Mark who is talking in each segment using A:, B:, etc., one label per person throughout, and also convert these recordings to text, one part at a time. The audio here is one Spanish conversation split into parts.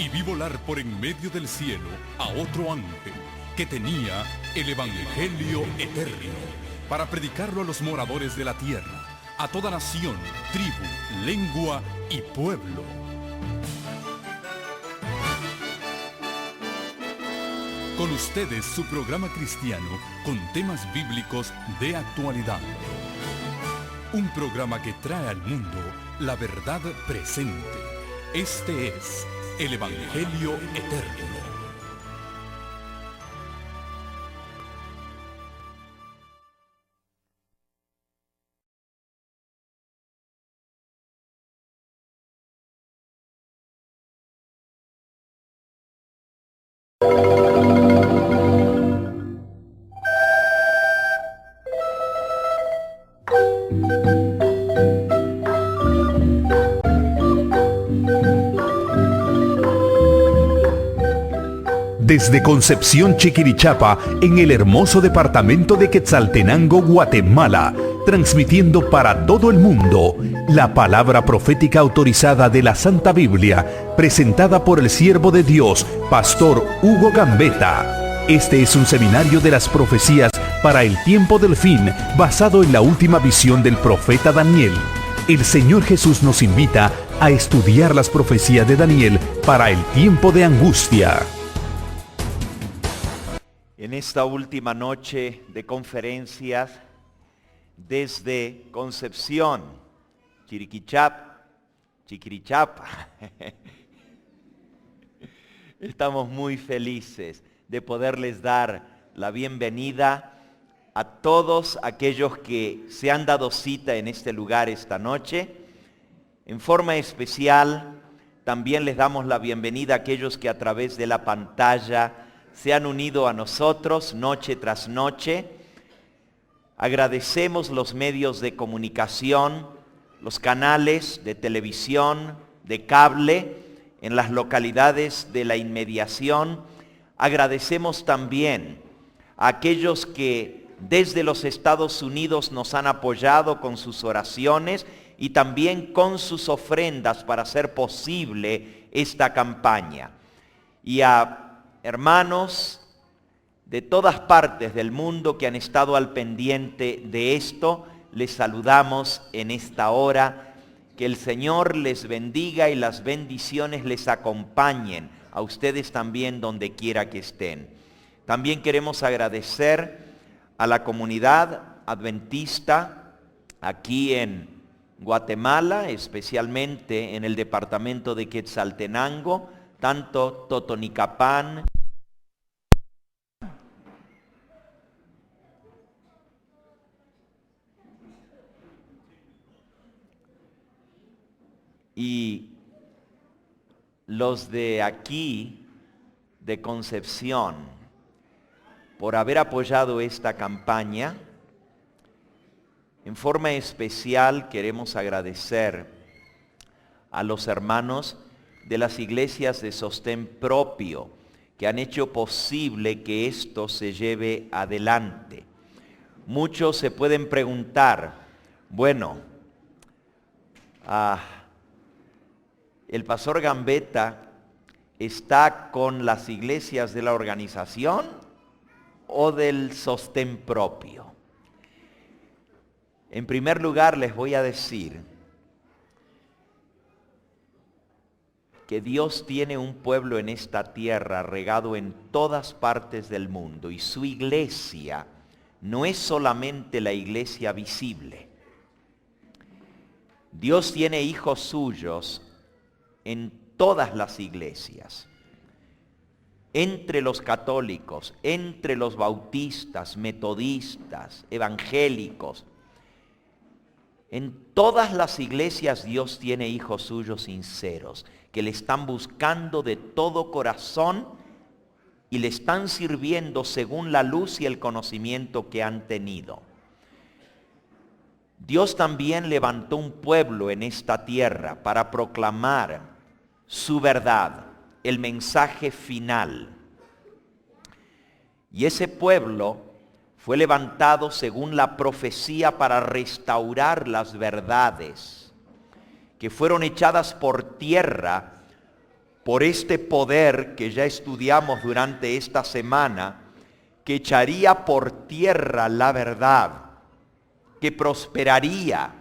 A: y vi volar por en medio del cielo a otro ángel que tenía el Evangelio eterno para predicarlo a los moradores de la tierra, a toda nación, tribu, lengua y pueblo. Con ustedes su programa cristiano con temas bíblicos de actualidad. Un programa que trae al mundo la verdad presente. Este es el Evangelio Eterno.
B: Desde Concepción, Chiquirichapa, en el hermoso departamento de Quetzaltenango, Guatemala, transmitiendo para todo el mundo la palabra profética autorizada de la Santa Biblia, presentada por el siervo de Dios, Pastor Hugo Gambetta. Este es un seminario de las profecías para el tiempo del fin, basado en la última visión del profeta Daniel. El Señor Jesús nos invita a estudiar las profecías de Daniel para el tiempo de angustia.
C: En esta última noche de conferencias desde Concepción, Chiquirichapa, estamos muy felices de poderles dar la bienvenida a todos aquellos que se han dado cita en este lugar esta noche. En forma especial, también les damos la bienvenida a aquellos que a través de la pantalla se han unido a nosotros noche tras noche. Agradecemos los medios de comunicación, los canales de televisión, de cable, en las localidades de la inmediación. Agradecemos también a aquellos que desde los Estados Unidos nos han apoyado con sus oraciones y también con sus ofrendas para hacer posible esta campaña. Y a hermanos de todas partes del mundo que han estado al pendiente de esto, les saludamos en esta hora. Que el Señor les bendiga y las bendiciones les acompañen a ustedes también donde quiera que estén. También queremos agradecer a la comunidad adventista aquí en Guatemala, especialmente en el departamento de Quetzaltenango, tanto Totonicapán y los de aquí, de Concepción, por haber apoyado esta campaña. En forma especial queremos agradecer a los hermanos de las iglesias de sostén propio que han hecho posible que esto se lleve adelante. Muchos se pueden preguntar, bueno, ¿el pastor Gambetta está con las iglesias de la organización o del sostén propio? En primer lugar, les voy a decir que Dios tiene un pueblo en esta tierra regado en todas partes del mundo, y su iglesia no es solamente la iglesia visible. Dios tiene hijos suyos en todas las iglesias, entre los católicos, entre los bautistas, metodistas, evangélicos. En todas las iglesias Dios tiene hijos suyos sinceros, que le están buscando de todo corazón y le están sirviendo según la luz y el conocimiento que han tenido. Dios también levantó un pueblo en esta tierra para proclamar su verdad, el mensaje final. Y ese pueblo fue levantado según la profecía para restaurar las verdades que fueron echadas por tierra por este poder que ya estudiamos durante esta semana, que echaría por tierra la verdad, que prosperaría,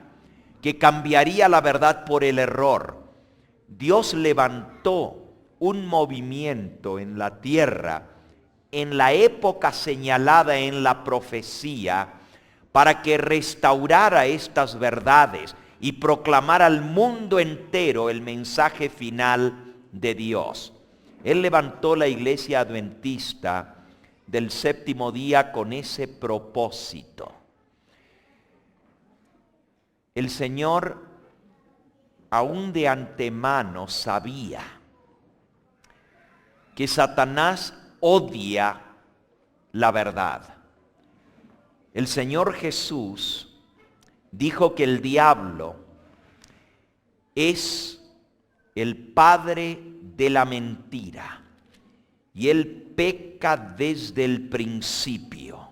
C: que cambiaría la verdad por el error. Dios levantó un movimiento en la tierra en la época señalada en la profecía para que restaurara estas verdades y proclamara al mundo entero el mensaje final de Dios. Él levantó la iglesia adventista del séptimo día con ese propósito. El Señor aún de antemano sabía que Satanás odia la verdad. El Señor Jesús dijo que el diablo es el padre de la mentira y él peca desde el principio.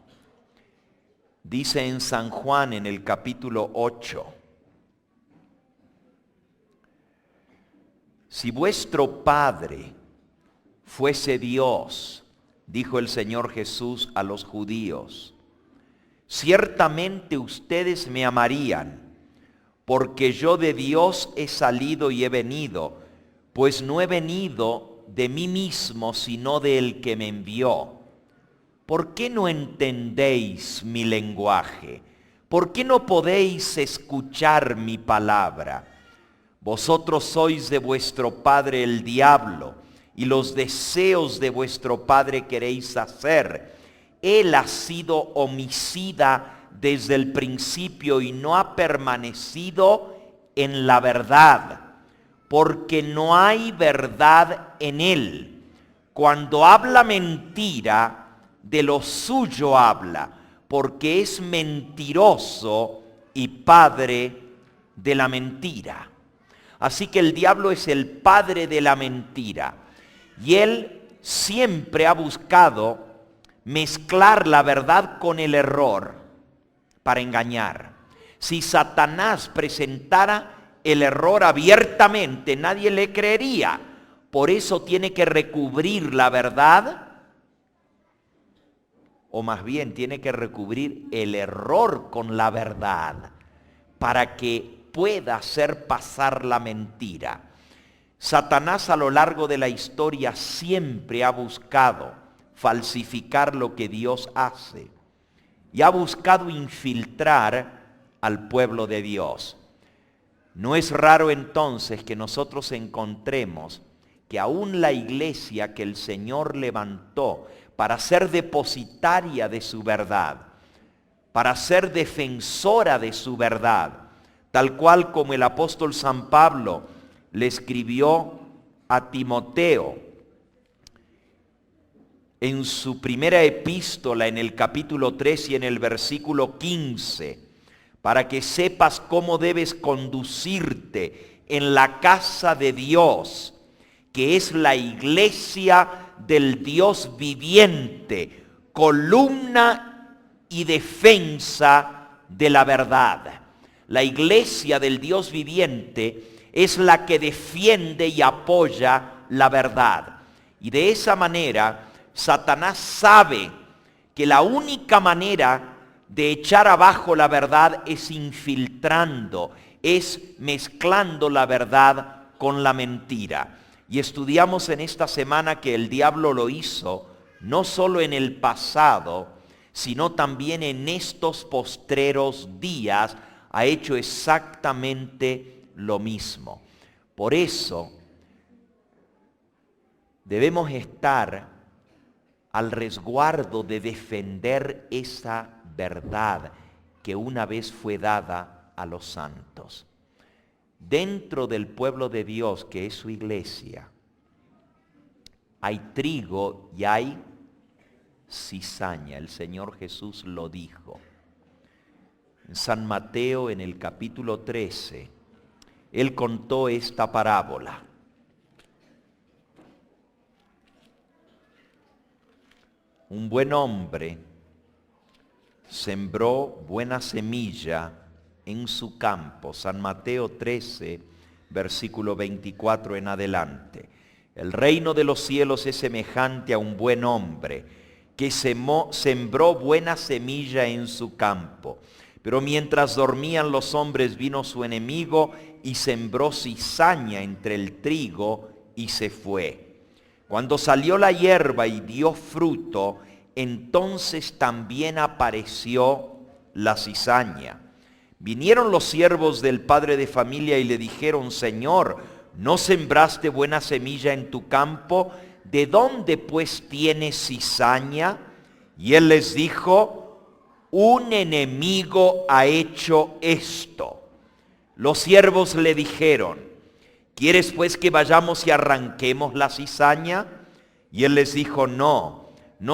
C: Dice en San Juan en el capítulo 8, si vuestro Padre fuese Dios, dijo el Señor Jesús a los judíos, ciertamente ustedes me amarían, porque yo de Dios he salido y he venido, pues no he venido de mí mismo, sino del que me envió. ¿Por qué no entendéis mi lenguaje? ¿Por qué no podéis escuchar mi palabra? Vosotros sois de vuestro padre el diablo, y los deseos de vuestro padre queréis hacer. Él ha sido homicida desde el principio y no ha permanecido en la verdad, porque no hay verdad en él. Cuando habla mentira, de lo suyo habla, porque es mentiroso y padre de la mentira. Así que el diablo es el padre de la mentira. Y él siempre ha buscado mezclar la verdad con el error para engañar. Si Satanás presentara el error abiertamente, nadie le creería. Por eso tiene que recubrir la verdad, o más bien tiene que recubrir el error con la verdad, para que pueda hacer pasar la mentira. Satanás a lo largo de la historia siempre ha buscado falsificar lo que Dios hace y ha buscado infiltrar al pueblo de Dios. No es raro entonces que nosotros encontremos que aún la iglesia que el Señor levantó para ser depositaria de su verdad, para ser defensora de su verdad, tal cual como el apóstol San Pablo le escribió a Timoteo en su primera epístola en el capítulo 3 y en el versículo 15, para que sepas cómo debes conducirte en la casa de Dios, que es la iglesia del Dios viviente, columna y defensa de la verdad. La iglesia del Dios viviente es la que defiende y apoya la verdad. Y de esa manera, Satanás sabe que la única manera de echar abajo la verdad es infiltrando, es mezclando la verdad con la mentira. Y estudiamos en esta semana que el diablo lo hizo no solo en el pasado, sino también en estos postreros días ha hecho exactamente lo mismo. Por eso debemos estar al resguardo de defender esa verdad que una vez fue dada a los santos. Dentro del pueblo de Dios, que es su iglesia, hay trigo y hay cizaña. El Señor Jesús lo dijo. En San Mateo, en el capítulo 13, Él contó esta parábola. Un buen hombre sembró buena semilla en su campo. San Mateo 13, versículo 24 en adelante. El reino de los cielos es semejante a un buen hombre que sembró buena semilla en su campo. Pero mientras dormían los hombres, vino su enemigo y sembró cizaña entre el trigo y se fue. Cuando salió la hierba y dio fruto, entonces también apareció la cizaña. Vinieron los siervos del padre de familia y le dijeron: Señor, ¿no sembraste buena semilla en tu campo? ¿De dónde pues tienes cizaña? Y él les dijo: un enemigo ha hecho esto. Los siervos le dijeron: ¿quieres pues que vayamos y arranquemos la cizaña? Y él les dijo: no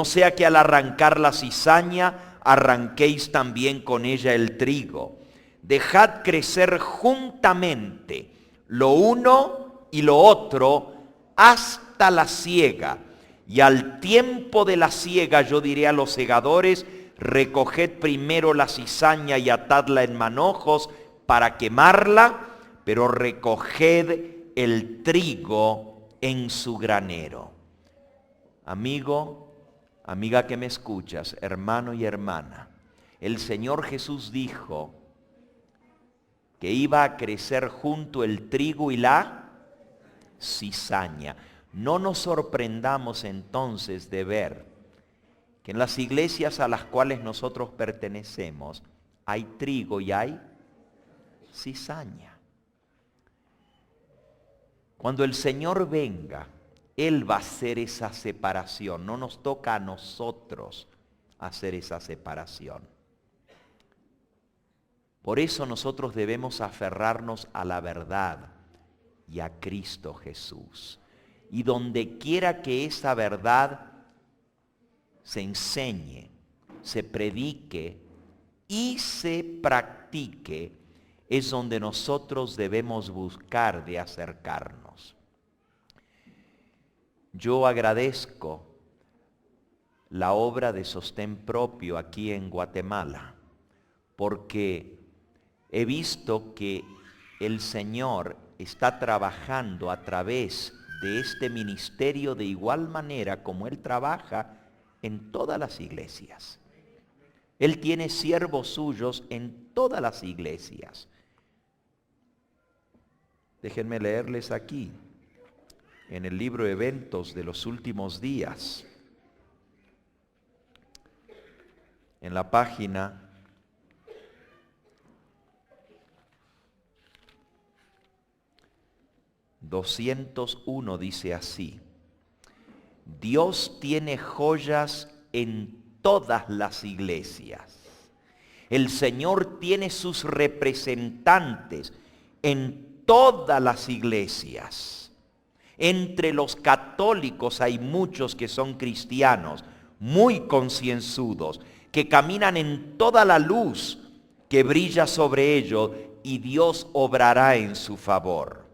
C: sea que al arrancar la cizaña arranquéis también con ella el trigo. Dejad crecer juntamente lo uno y lo otro hasta la siega. Y al tiempo de la siega yo diré a los segadores: recoged primero la cizaña y atadla en manojos para quemarla, pero recoged el trigo en su granero. Amigo, amiga que me escuchas, hermano y hermana, el Señor Jesús dijo que iba a crecer junto el trigo y la cizaña. No nos sorprendamos entonces de ver que en las iglesias a las cuales nosotros pertenecemos hay trigo y hay cizaña. Cuando el Señor venga, Él va a hacer esa separación. No nos toca a nosotros hacer esa separación. Por eso nosotros debemos aferrarnos a la verdad y a Cristo Jesús. Y donde quiera que esa verdad se enseñe, se predique y se practique, es donde nosotros debemos buscar de acercarnos. Yo agradezco la obra de Sostén Propio aquí en Guatemala, porque he visto que el Señor está trabajando a través de este ministerio de igual manera como Él trabaja en todas las iglesias. Él tiene siervos suyos en todas las iglesias. Déjenme leerles aquí, en el libro Eventos de los Últimos Días, en la página 201 dice así: Dios tiene joyas en todas las iglesias. El Señor tiene sus representantes en todas las iglesias. Entre los católicos hay muchos que son cristianos, muy concienzudos, que caminan en toda la luz que brilla sobre ellos, y Dios obrará en su favor.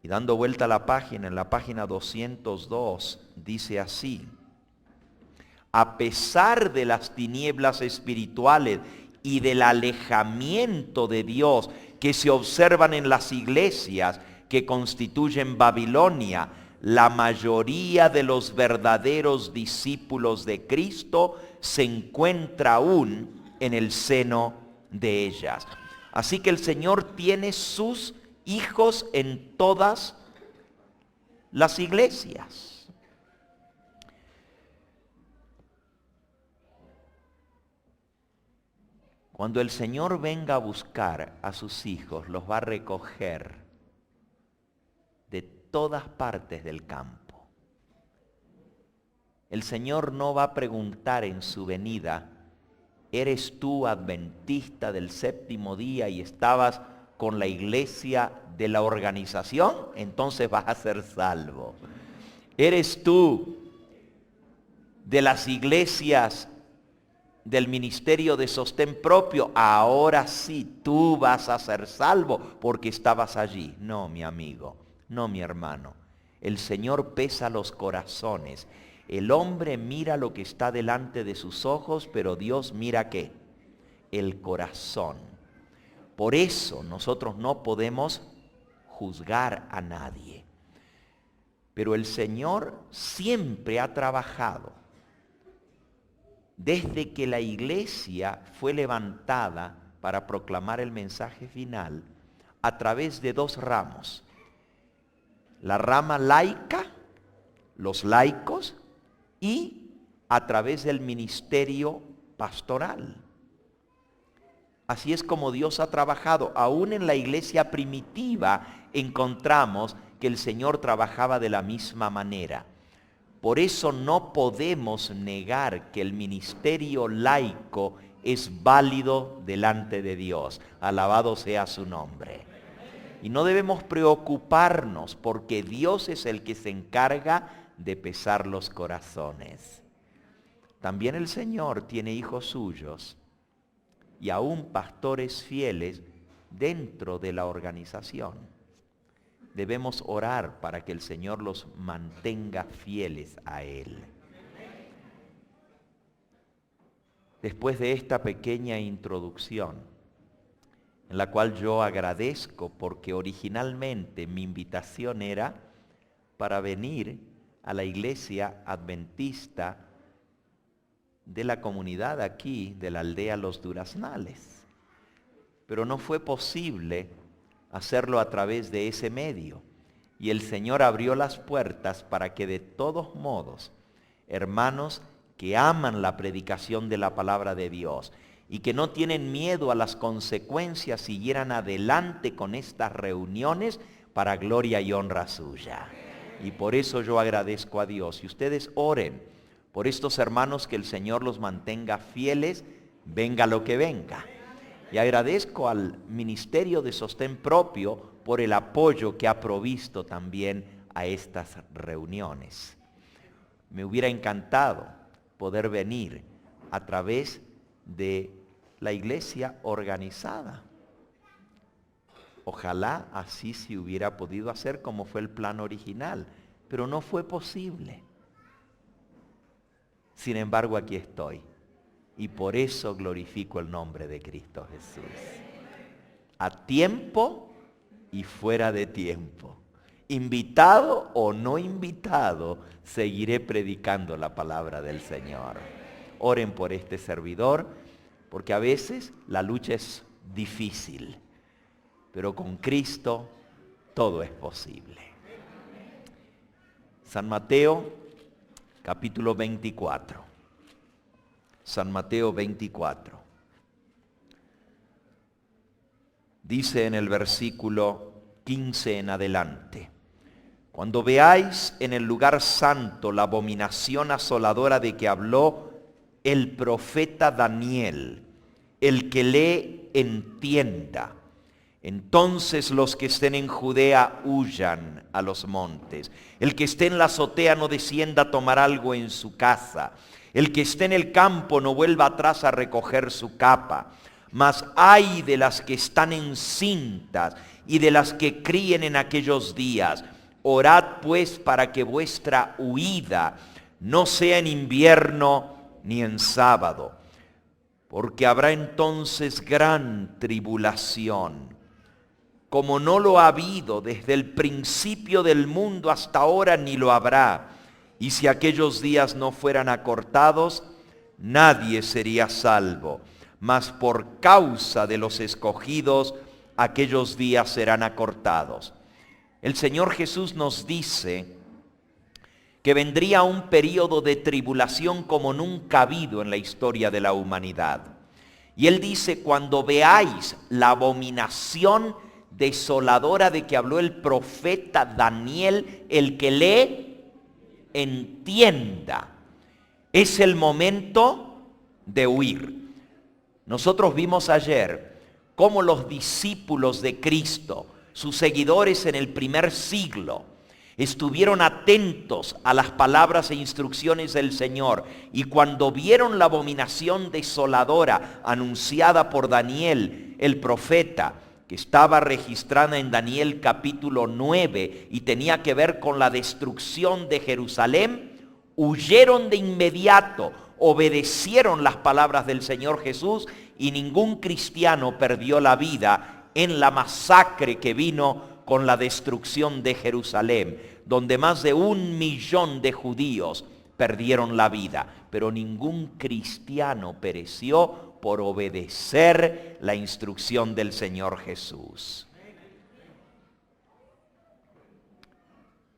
C: Y dando vuelta a la página, en la página 202, dice así: a pesar de las tinieblas espirituales y del alejamiento de Dios que se observan en las iglesias que constituyen Babilonia, la mayoría de los verdaderos discípulos de Cristo se encuentra aún en el seno de ellas. Así que el Señor tiene sus hijos en todas las iglesias. Cuando el Señor venga a buscar a sus hijos, los va a recoger de todas partes del campo. El Señor no va a preguntar en su venida: ¿eres tú adventista del séptimo día y estabas con la iglesia de la organización? Entonces vas a ser salvo. ¿Eres tú de las iglesias del ministerio de Sostén Propio? Ahora sí, tú vas a ser salvo porque estabas allí. No, mi amigo, no, mi hermano. El Señor pesa los corazones. El hombre mira lo que está delante de sus ojos, pero Dios mira ¿qué? El corazón. Por eso nosotros no podemos juzgar a nadie. Pero el Señor siempre ha trabajado. Desde que la iglesia fue levantada para proclamar el mensaje final, a través de dos ramos. La rama laica, los laicos, y a través del ministerio pastoral. Así es como Dios ha trabajado. Aún en la iglesia primitiva encontramos que el Señor trabajaba de la misma manera. Por eso no podemos negar que el ministerio laico es válido delante de Dios. Alabado sea su nombre. Y no debemos preocuparnos porque Dios es el que se encarga de pesar los corazones. También el Señor tiene hijos suyos y aún pastores fieles dentro de la organización. Debemos orar para que el Señor los mantenga fieles a Él. Después de esta pequeña introducción, en la cual yo agradezco porque originalmente mi invitación era para venir a la iglesia adventista de la comunidad aquí, de la aldea Los Duraznales. Pero no fue posible hacerlo a través de ese medio. Y el Señor abrió las puertas para que de todos modos, hermanos que aman la predicación de la palabra de Dios y que no tienen miedo a las consecuencias, siguieran adelante con estas reuniones para gloria y honra suya. Y por eso yo agradezco a Dios. Y ustedes oren por estos hermanos, que el Señor los mantenga fieles, venga lo que venga. Y agradezco al Ministerio de Sostén Propio por el apoyo que ha provisto también a estas reuniones. Me hubiera encantado poder venir a través de la iglesia organizada. Ojalá así se hubiera podido hacer como fue el plan original, pero no fue posible. Sin embargo, aquí estoy. Y por eso glorifico el nombre de Cristo Jesús. A tiempo y fuera de tiempo. Invitado o no invitado, seguiré predicando la palabra del Señor. Oren por este servidor, porque a veces la lucha es difícil. Pero con Cristo todo es posible. San Mateo, capítulo 24. San Mateo 24. Dice en el versículo 15 en adelante: cuando veáis en el lugar santo la abominación asoladora de que habló el profeta Daniel, el que lee entienda. Entonces los que estén en Judea huyan a los montes. El que esté en la azotea no descienda a tomar algo en su casa. El que esté en el campo no vuelva atrás a recoger su capa. Mas ay de las que están encintas y de las que críen en aquellos días. Orad pues para que vuestra huida no sea en invierno ni en sábado, porque habrá entonces gran tribulación, como no lo ha habido desde el principio del mundo hasta ahora, ni lo habrá. Y si aquellos días no fueran acortados, nadie sería salvo. Mas por causa de los escogidos, aquellos días serán acortados. El Señor Jesús nos dice que vendría un periodo de tribulación como nunca ha habido en la historia de la humanidad. Y Él dice: cuando veáis la abominación desoladora de que habló el profeta Daniel, el que lee, entienda. Es el momento de huir. Nosotros vimos ayer cómo los discípulos de Cristo, sus seguidores en el primer siglo, estuvieron atentos a las palabras e instrucciones del Señor, y cuando vieron la abominación desoladora anunciada por Daniel, el profeta, que estaba registrada en Daniel capítulo 9 y tenía que ver con la destrucción de Jerusalén, huyeron de inmediato, obedecieron las palabras del Señor Jesús, y ningún cristiano perdió la vida en la masacre que vino con la destrucción de Jerusalén, donde más de 1 millón de judíos perdieron la vida, pero ningún cristiano pereció por obedecer la instrucción del Señor Jesús.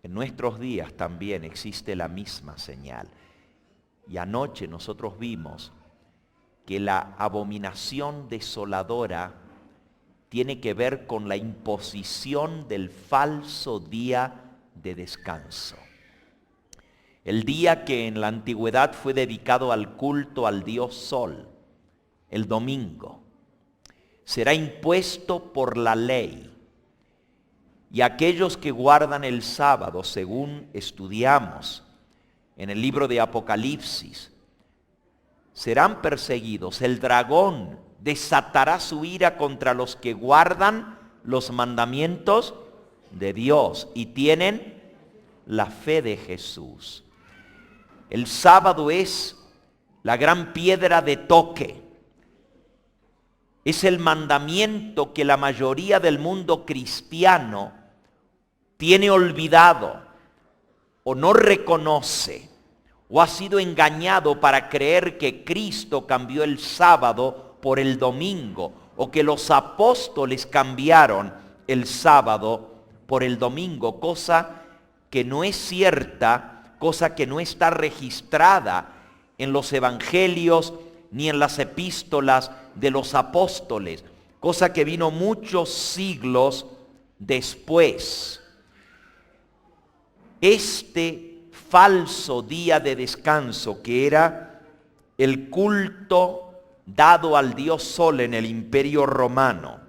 C: En nuestros días también existe la misma señal. Y anoche nosotros vimos que la abominación desoladora tiene que ver con la imposición del falso día de descanso. El día que en la antigüedad fue dedicado al culto al dios Sol, el domingo, será impuesto por la ley. Y aquellos que guardan el sábado, según estudiamos en el libro de Apocalipsis, serán perseguidos. El dragón desatará su ira contra los que guardan los mandamientos de Dios y tienen la fe de Jesús. El sábado es la gran piedra de toque. Es el mandamiento que la mayoría del mundo cristiano tiene olvidado o no reconoce o ha sido engañado para creer que Cristo cambió el sábado por el domingo o que los apóstoles cambiaron el sábado por el domingo, cosa que no es cierta, cosa que no está registrada en los evangelios ni en las epístolas de los apóstoles, cosa que vino muchos siglos después. Este falso día de descanso, que era el culto dado al dios Sol en el Imperio Romano,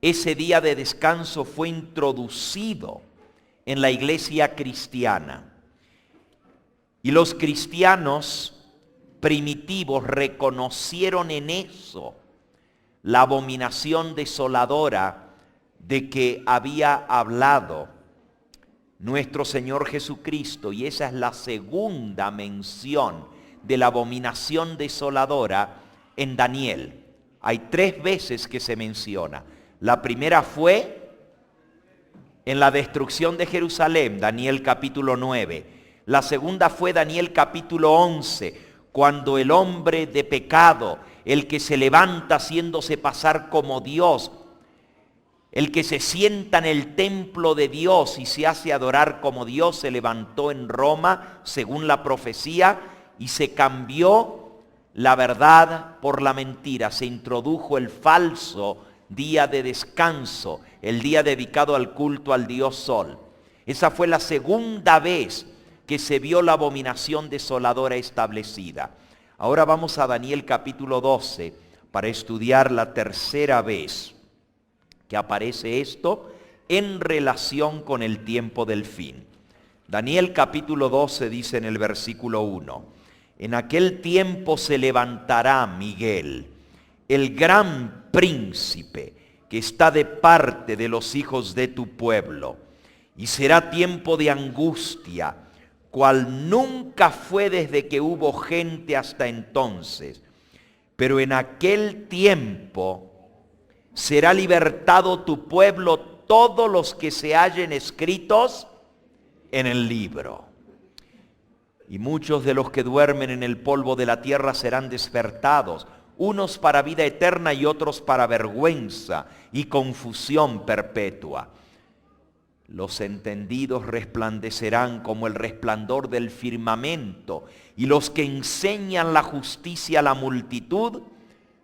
C: ese día de descanso fue introducido en la iglesia cristiana. Y los cristianos primitivos reconocieron en eso la abominación desoladora de que había hablado nuestro Señor Jesucristo, y esa es la segunda mención de la abominación desoladora en Daniel. Hay 3 veces que se menciona. La primera fue en la destrucción de Jerusalén, Daniel capítulo 9. La segunda fue Daniel capítulo 11, cuando el hombre de pecado, el que se levanta haciéndose pasar como Dios, el que se sienta en el templo de Dios y se hace adorar como Dios, se levantó en Roma, según la profecía, y se cambió la verdad por la mentira. Se introdujo el falso día de descanso, el día dedicado al culto al dios Sol. Esa fue la segunda vez que se vio la abominación desoladora establecida. Ahora vamos a Daniel capítulo 12 para estudiar la tercera vez que aparece esto en relación con el tiempo del fin. Daniel capítulo 12 dice en el versículo 1: en aquel tiempo se levantará Miguel, el gran príncipe que está de parte de los hijos de tu pueblo, y será tiempo de angustia, cual nunca fue desde que hubo gente hasta entonces. Pero en aquel tiempo será libertado tu pueblo, todos los que se hallen escritos en el libro. Y muchos de los que duermen en el polvo de la tierra serán despertados, unos para vida eterna y otros para vergüenza y confusión perpetua. Los entendidos resplandecerán como el resplandor del firmamento, y los que enseñan la justicia a la multitud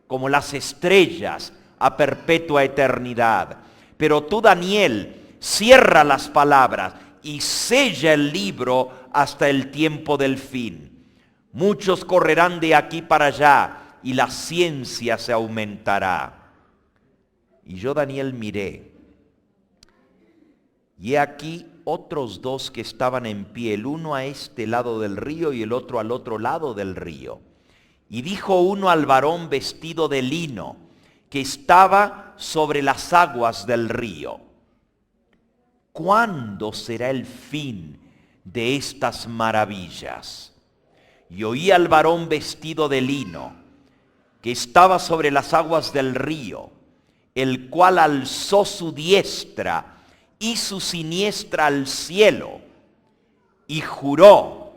C: como las estrellas a perpetua eternidad. Pero tú, Daniel, cierra las palabras y sella el libro hasta el tiempo del fin. Muchos correrán de aquí para allá y la ciencia se aumentará. Y yo, Daniel, miré, y he aquí otros 2 que estaban en pie, el uno a este lado del río y el otro al otro lado del río. Y dijo uno al varón vestido de lino, que estaba sobre las aguas del río: ¿cuándo será el fin de estas maravillas? Y oí al varón vestido de lino, que estaba sobre las aguas del río, el cual alzó su diestra y su siniestra al cielo, y juró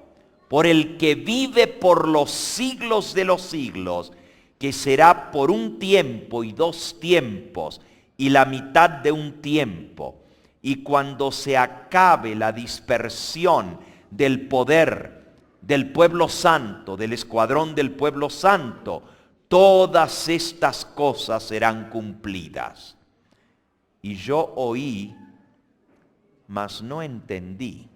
C: por el que vive por los siglos de los siglos, que será por un tiempo y 2 tiempos, y la mitad de un tiempo. Y cuando se acabe la dispersión del poder del pueblo santo, del escuadrón del pueblo santo, todas estas cosas serán cumplidas. Y yo oí, mas no entendí.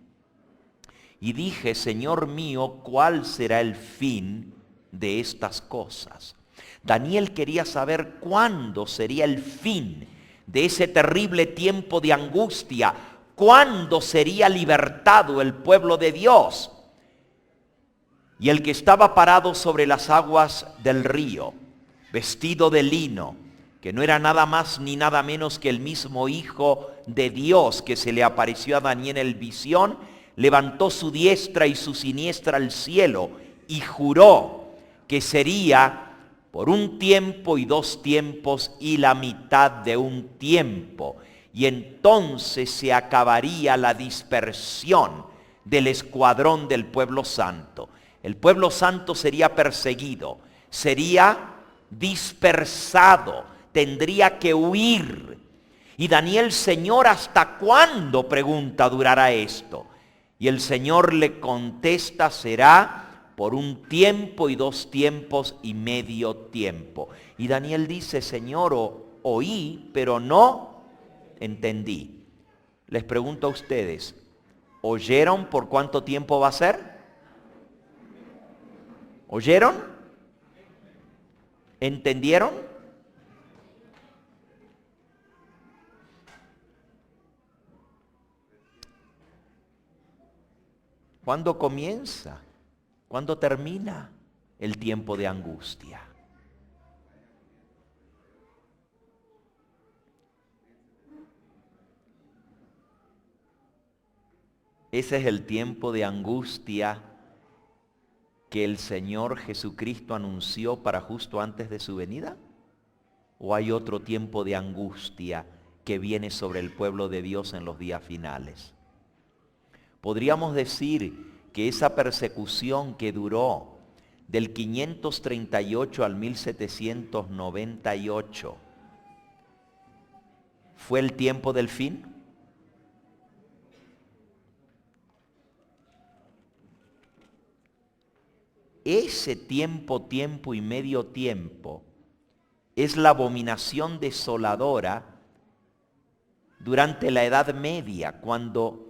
C: Y dije, Señor mío, ¿cuál será el fin de estas cosas? Daniel quería saber cuándo sería el fin de ese terrible tiempo de angustia, cuándo sería libertado el pueblo de Dios. Y el que estaba parado sobre las aguas del río, vestido de lino, que no era nada más ni nada menos que el mismo Hijo de Dios que se le apareció a Daniel en visión, levantó su diestra y su siniestra al cielo y juró que sería por un tiempo y 2 tiempos y la mitad de un tiempo. Y entonces se acabaría la dispersión del escuadrón del pueblo santo. El pueblo santo sería perseguido, sería dispersado, tendría que huir. Y Daniel, Señor, ¿hasta cuándo, pregunta, durará esto? Y el Señor le contesta, será por un tiempo y 2 tiempos y medio tiempo. Y Daniel dice, Señor, oí, pero no entendí. Les pregunto a ustedes, ¿oyeron por cuánto tiempo va a ser? ¿Oyeron? ¿Entendieron? ¿Cuándo comienza? ¿Cuándo termina el tiempo de angustia? Ese es el tiempo de angustia que el Señor Jesucristo anunció para justo antes de su venida. ¿O hay otro tiempo de angustia que viene sobre el pueblo de Dios en los días finales? Podríamos decir que esa persecución que duró del 538 al 1798 fue el tiempo del fin. Ese tiempo y medio tiempo es la abominación desoladora durante la Edad Media, cuando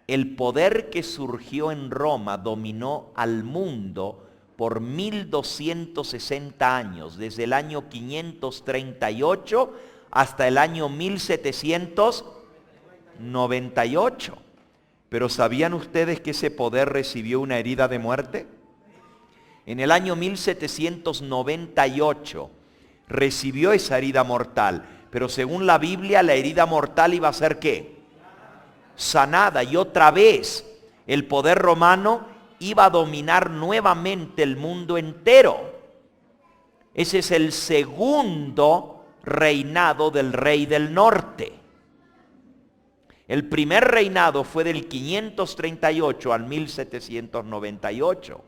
C: el poder que surgió en Roma dominó al mundo por 1260 años, desde el año 538 hasta el año 1798. Pero ¿sabían ustedes que ese poder recibió una herida de muerte? En el año 1798 recibió esa herida mortal, pero según la Biblia la herida mortal iba a ser ¿qué? Sanada, y otra vez el poder romano iba a dominar nuevamente el mundo entero. Ese es el segundo reinado del rey del norte. El primer reinado fue del 538 al 1798,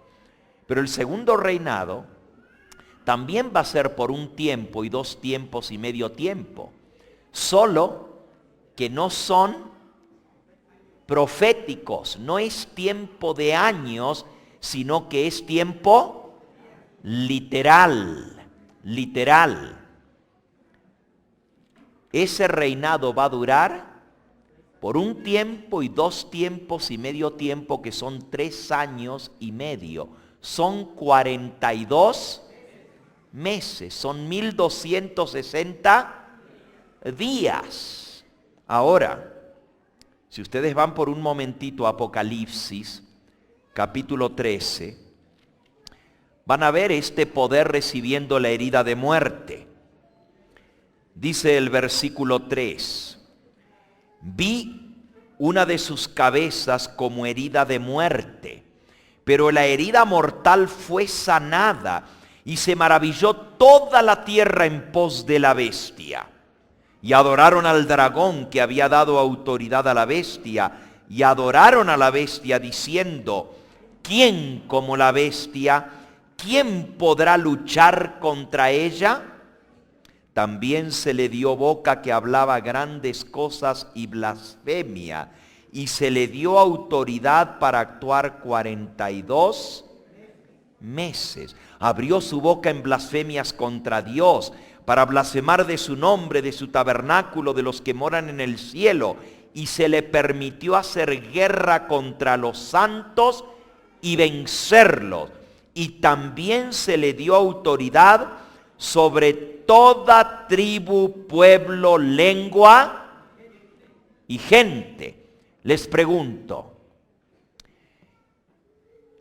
C: pero el segundo reinado también va a ser por un tiempo y 2 tiempos y medio tiempo, solo que no son proféticos, no es tiempo de años, sino que es tiempo literal. Ese reinado va a durar por un tiempo y 2 tiempos y medio tiempo, que son 3 años y medio. Son 42 meses, son 1260 días. Ahora, si ustedes van por un momentito a Apocalipsis, capítulo 13, van a ver este poder recibiendo la herida de muerte. Dice el versículo 3, vi una de sus cabezas como herida de muerte, pero la herida mortal fue sanada, y se maravilló toda la tierra en pos de la bestia. y adoraron al dragón que había dado autoridad a la bestia, y adoraron a la bestia diciendo, ¿quién como la bestia? ¿Quién podrá luchar contra ella? También se le dio boca que hablaba grandes cosas y blasfemia, y se le dio autoridad para actuar 42 meses. Abrió su boca en blasfemias contra Dios, para blasfemar de su nombre, de su tabernáculo, de los que moran en el cielo, y se le permitió hacer guerra contra los santos y vencerlos. Y también se le dio autoridad sobre toda tribu, pueblo, lengua y gente. Les pregunto,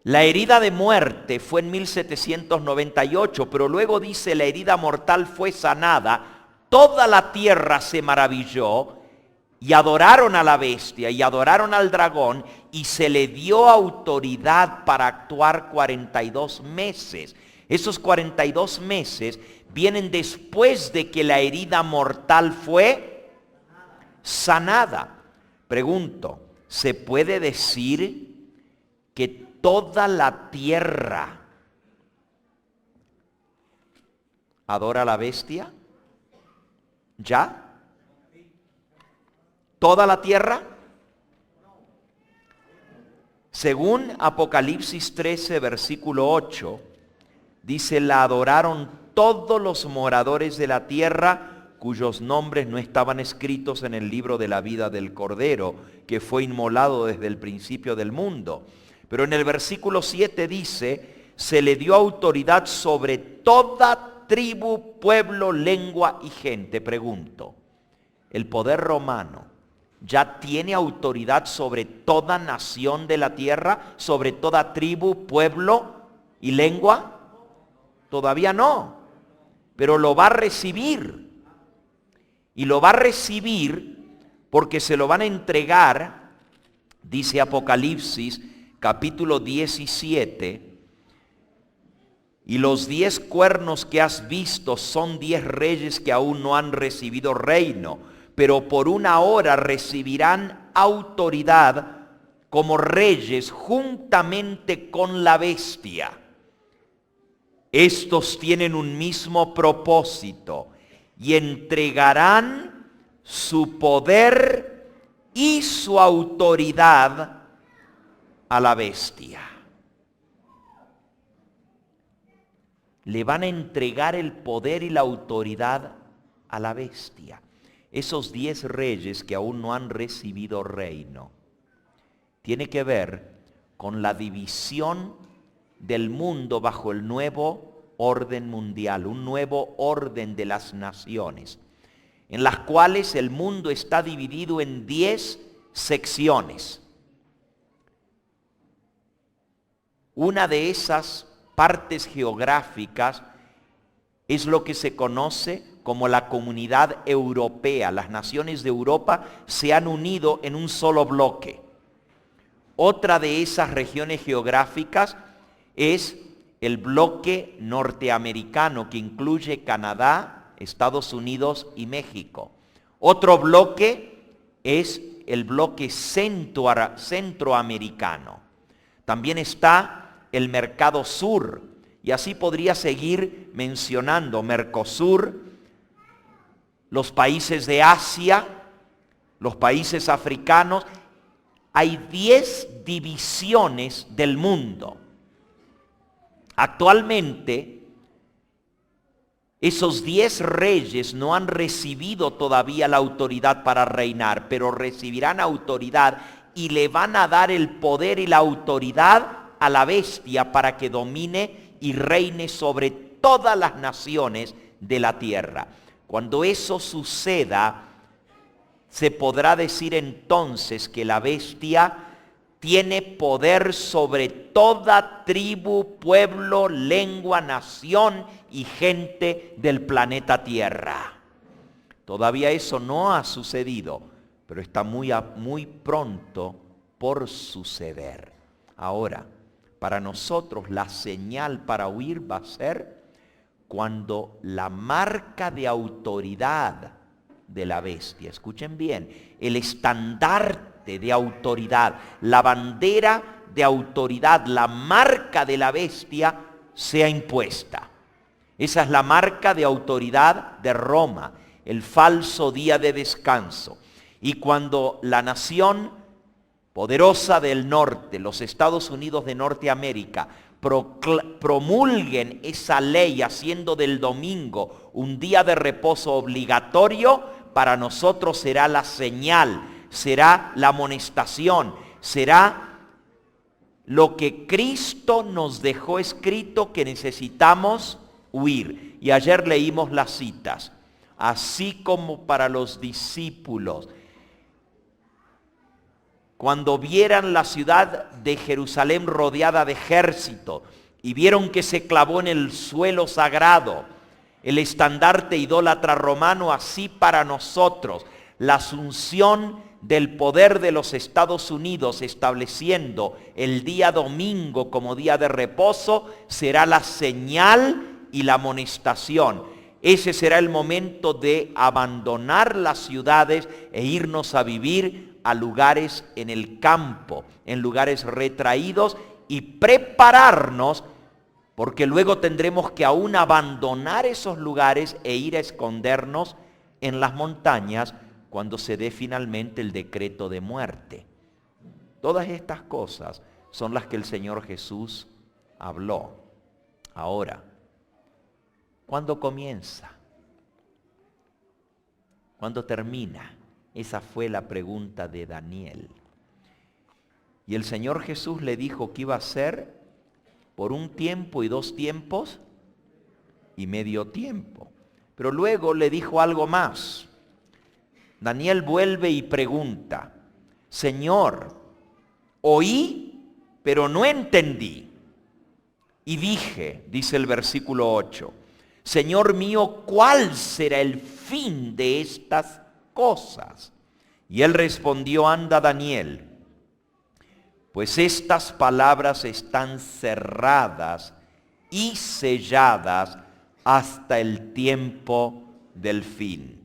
C: la herida de muerte fue en 1798, pero luego dice la herida mortal fue sanada. Toda la tierra se maravilló y adoraron a la bestia y adoraron al dragón, y se le dio autoridad para actuar 42 meses. Esos 42 meses vienen después de que la herida mortal fue sanada. Pregunto, ¿se puede decir que toda la tierra adora a la bestia? ¿Ya? ¿Toda la tierra? Según Apocalipsis 13, versículo 8, dice, la adoraron todos los moradores de la tierra, cuyos nombres no estaban escritos en el libro de la vida del Cordero, que fue inmolado desde el principio del mundo. Pero en el versículo 7 dice, se le dio autoridad sobre toda tribu, pueblo, lengua y gente. Pregunto, ¿el poder romano ya tiene autoridad sobre toda nación de la tierra, sobre toda tribu, pueblo y lengua? Todavía no, pero lo va a recibir. Y lo va a recibir porque se lo van a entregar, dice Apocalipsis capítulo 17, y los 10 cuernos que has visto son 10 reyes que aún no han recibido reino, pero por una hora recibirán autoridad como reyes juntamente con la bestia. Estos tienen un mismo propósito y entregarán su poder y su autoridad a la bestia. Le van a entregar el poder y la autoridad a la bestia. Esos 10 reyes que aún no han recibido reino, tiene que ver con la división del mundo bajo el nuevo orden mundial, un nuevo orden de las naciones, en las cuales el mundo está dividido en 10 secciones. Una de esas partes geográficas es lo que se conoce como la Comunidad Europea. Las naciones de Europa se han unido en un solo bloque. Otra de esas regiones geográficas es el bloque norteamericano, que incluye Canadá, Estados Unidos y México. Otro bloque es el bloque centroamericano. También está el Mercado Sur, y así podría seguir mencionando Mercosur, los países de Asia, los países africanos. Hay 10 divisiones del mundo. Actualmente, esos 10 reyes no han recibido todavía la autoridad para reinar, pero recibirán autoridad y le van a dar el poder y la autoridad a la bestia para que domine y reine sobre todas las naciones de la tierra. Cuando eso suceda, se podrá decir entonces que la bestia tiene poder sobre toda tribu, pueblo, lengua, nación y gente del planeta Tierra. Todavía eso no ha sucedido, pero está muy pronto por suceder. Ahora, para nosotros la señal para huir va a ser cuando la marca de autoridad de la bestia. Escuchen bien, el estandarte de autoridad, la bandera de autoridad, la marca de la bestia sea impuesta. Esa es la marca de autoridad de Roma, el falso día de descanso. Y cuando la nación poderosa del norte, los Estados Unidos de Norteamérica, promulguen esa ley haciendo del domingo un día de reposo obligatorio, para nosotros será la señal, será la amonestación, será lo que Cristo nos dejó escrito que necesitamos huir. Y ayer leímos las citas, así como para los discípulos, cuando vieran la ciudad de Jerusalén rodeada de ejército y vieron que se clavó en el suelo sagrado el estandarte idólatra romano, así para nosotros la asunción del poder de los Estados Unidos estableciendo el día domingo como día de reposo será la señal y la amonestación. Ese será el momento de abandonar las ciudades e irnos a vivir a lugares en el campo, en lugares retraídos, y prepararnos, porque luego tendremos que aún abandonar esos lugares e ir a escondernos en las montañas cuando se dé finalmente el decreto de muerte. Todas estas cosas son las que el Señor Jesús habló. Ahora, ¿cuándo comienza? ¿Cuándo termina? Esa fue la pregunta de Daniel. Y el Señor Jesús le dijo que iba a ser por 1 tiempo y 2 tiempos y medio tiempo. Pero luego le dijo algo más. Daniel vuelve y pregunta, Señor, oí, pero no entendí. Y dije, dice el versículo 8, Señor mío, ¿cuál será el fin de estas cosas? Y él respondió, anda Daniel, pues estas palabras están cerradas y selladas hasta el tiempo del fin.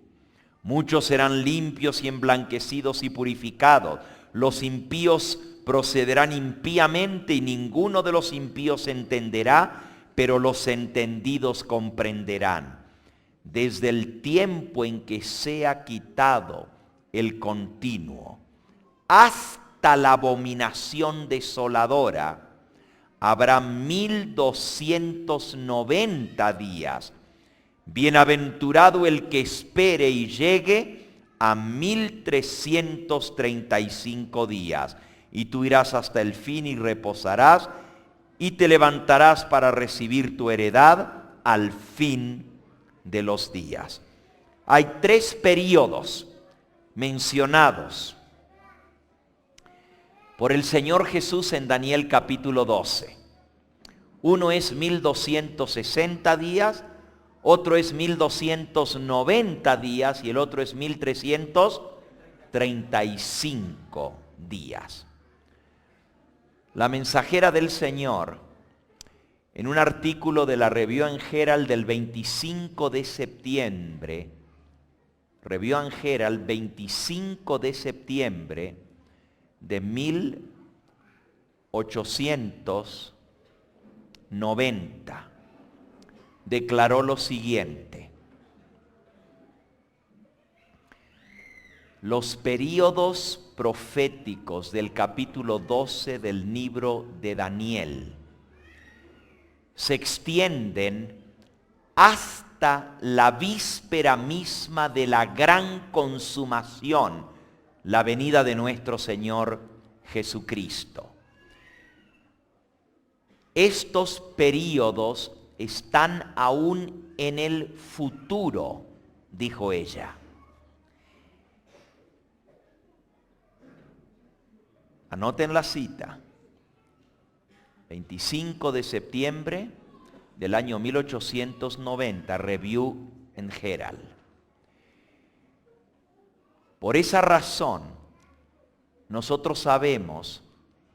C: Muchos serán limpios y emblanquecidos y purificados. Los impíos procederán impíamente y ninguno de los impíos entenderá, pero los entendidos comprenderán. Desde el tiempo en que sea quitado el continuo hasta la abominación desoladora, habrá 1290 días. Bienaventurado el que espere y llegue a 1335 días. Y tú irás hasta el fin y reposarás y te levantarás para recibir tu heredad al fin de los días. Hay 3 períodos mencionados por el Señor Jesús en Daniel capítulo 12. Uno es 1260 días, otro es 1290 días y el otro es 1335 días. La mensajera del Señor, en un artículo de la Review and Herald del 25 de septiembre, Review and Herald, 25 de septiembre de 1890, declaró lo siguiente: los períodos proféticos del capítulo 12 del libro de Daniel se extienden hasta la víspera misma de la gran consumación, la venida de nuestro Señor Jesucristo. Estos períodos están aún en el futuro, dijo ella. Anoten la cita. 25 de septiembre del año 1890, Review and Herald. Por esa razón, nosotros sabemos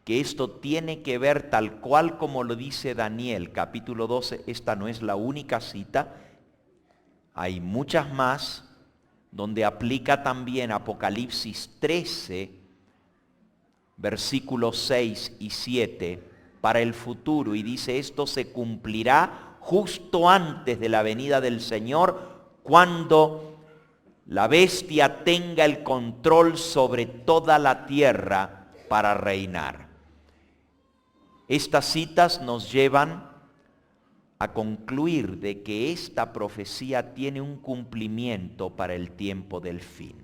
C: que esto tiene que ver tal cual como lo dice Daniel, capítulo 12. Esta no es la única cita, hay muchas más donde aplica también Apocalipsis 13, versículos 6 y 7, para el futuro, y dice: esto se cumplirá justo antes de la venida del Señor, cuando la bestia tenga el control sobre toda la tierra para reinar. Estas citas nos llevan a concluir de que esta profecía tiene un cumplimiento para el tiempo del fin.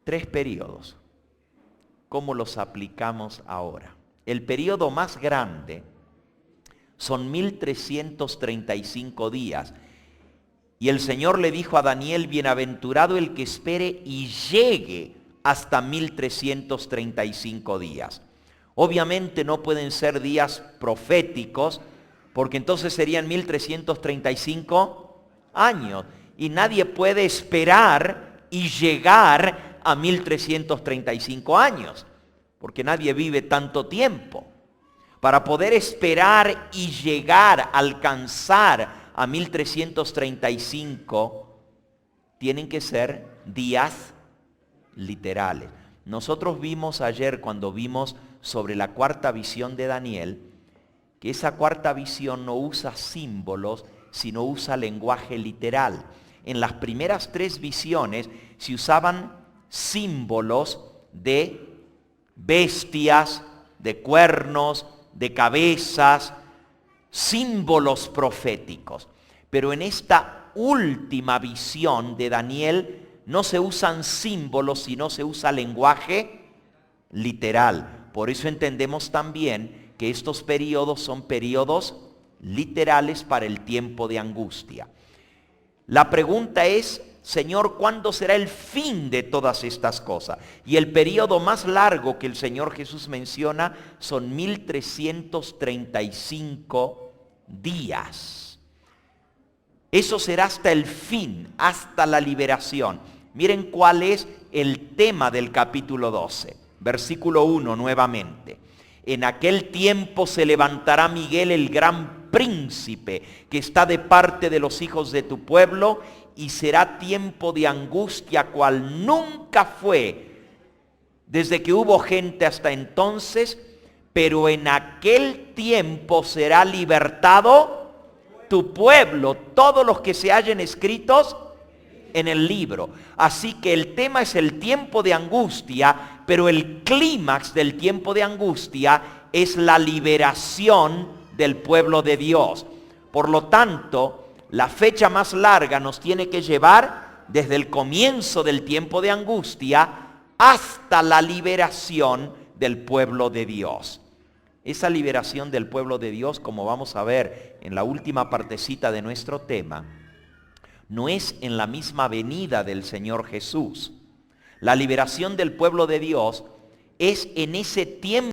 C: 3 periodos. ¿Cómo los aplicamos ahora? El periodo más grande son 1335 días. Y el Señor le dijo a Daniel: bienaventurado el que espere y llegue hasta 1335 días. Obviamente no pueden ser días proféticos, porque entonces serían 1335 años. Y nadie puede esperar y llegar a 1335 años, porque nadie vive tanto tiempo. Para poder esperar y llegar, alcanzar a 1335, tienen que ser días literales. Nosotros vimos ayer, cuando vimos sobre la cuarta visión de Daniel, que esa cuarta visión no usa símbolos, sino usa lenguaje literal. En las primeras 3 visiones se usaban símbolos de bestias, de cuernos, de cabezas, símbolos proféticos. Pero en esta última visión de Daniel no se usan símbolos, sino se usa lenguaje literal. Por eso entendemos también que estos periodos son periodos literales para el tiempo de angustia. La pregunta es: Señor, ¿cuándo será el fin de todas estas cosas? Y el periodo más largo que el Señor Jesús menciona son 1335 días. Eso será hasta el fin, hasta la liberación. Miren cuál es el tema del capítulo 12. Versículo 1 nuevamente. En aquel tiempo se levantará Miguel, el gran príncipe, que está de parte de los hijos de tu pueblo, y será tiempo de angustia cual nunca fue desde que hubo gente hasta entonces, pero en aquel tiempo será libertado tu pueblo, todos los que se hallen escritos en el libro. Así que el tema es el tiempo de angustia, pero el clímax del tiempo de angustia es la liberación del pueblo de Dios. Por lo tanto, la fecha más larga nos tiene que llevar desde el comienzo del tiempo de angustia hasta la liberación del pueblo de Dios. Esa liberación del pueblo de Dios, como vamos a ver en la última partecita de nuestro tema, no es en la misma venida del Señor Jesús. La liberación del pueblo de Dios es en ese tiempo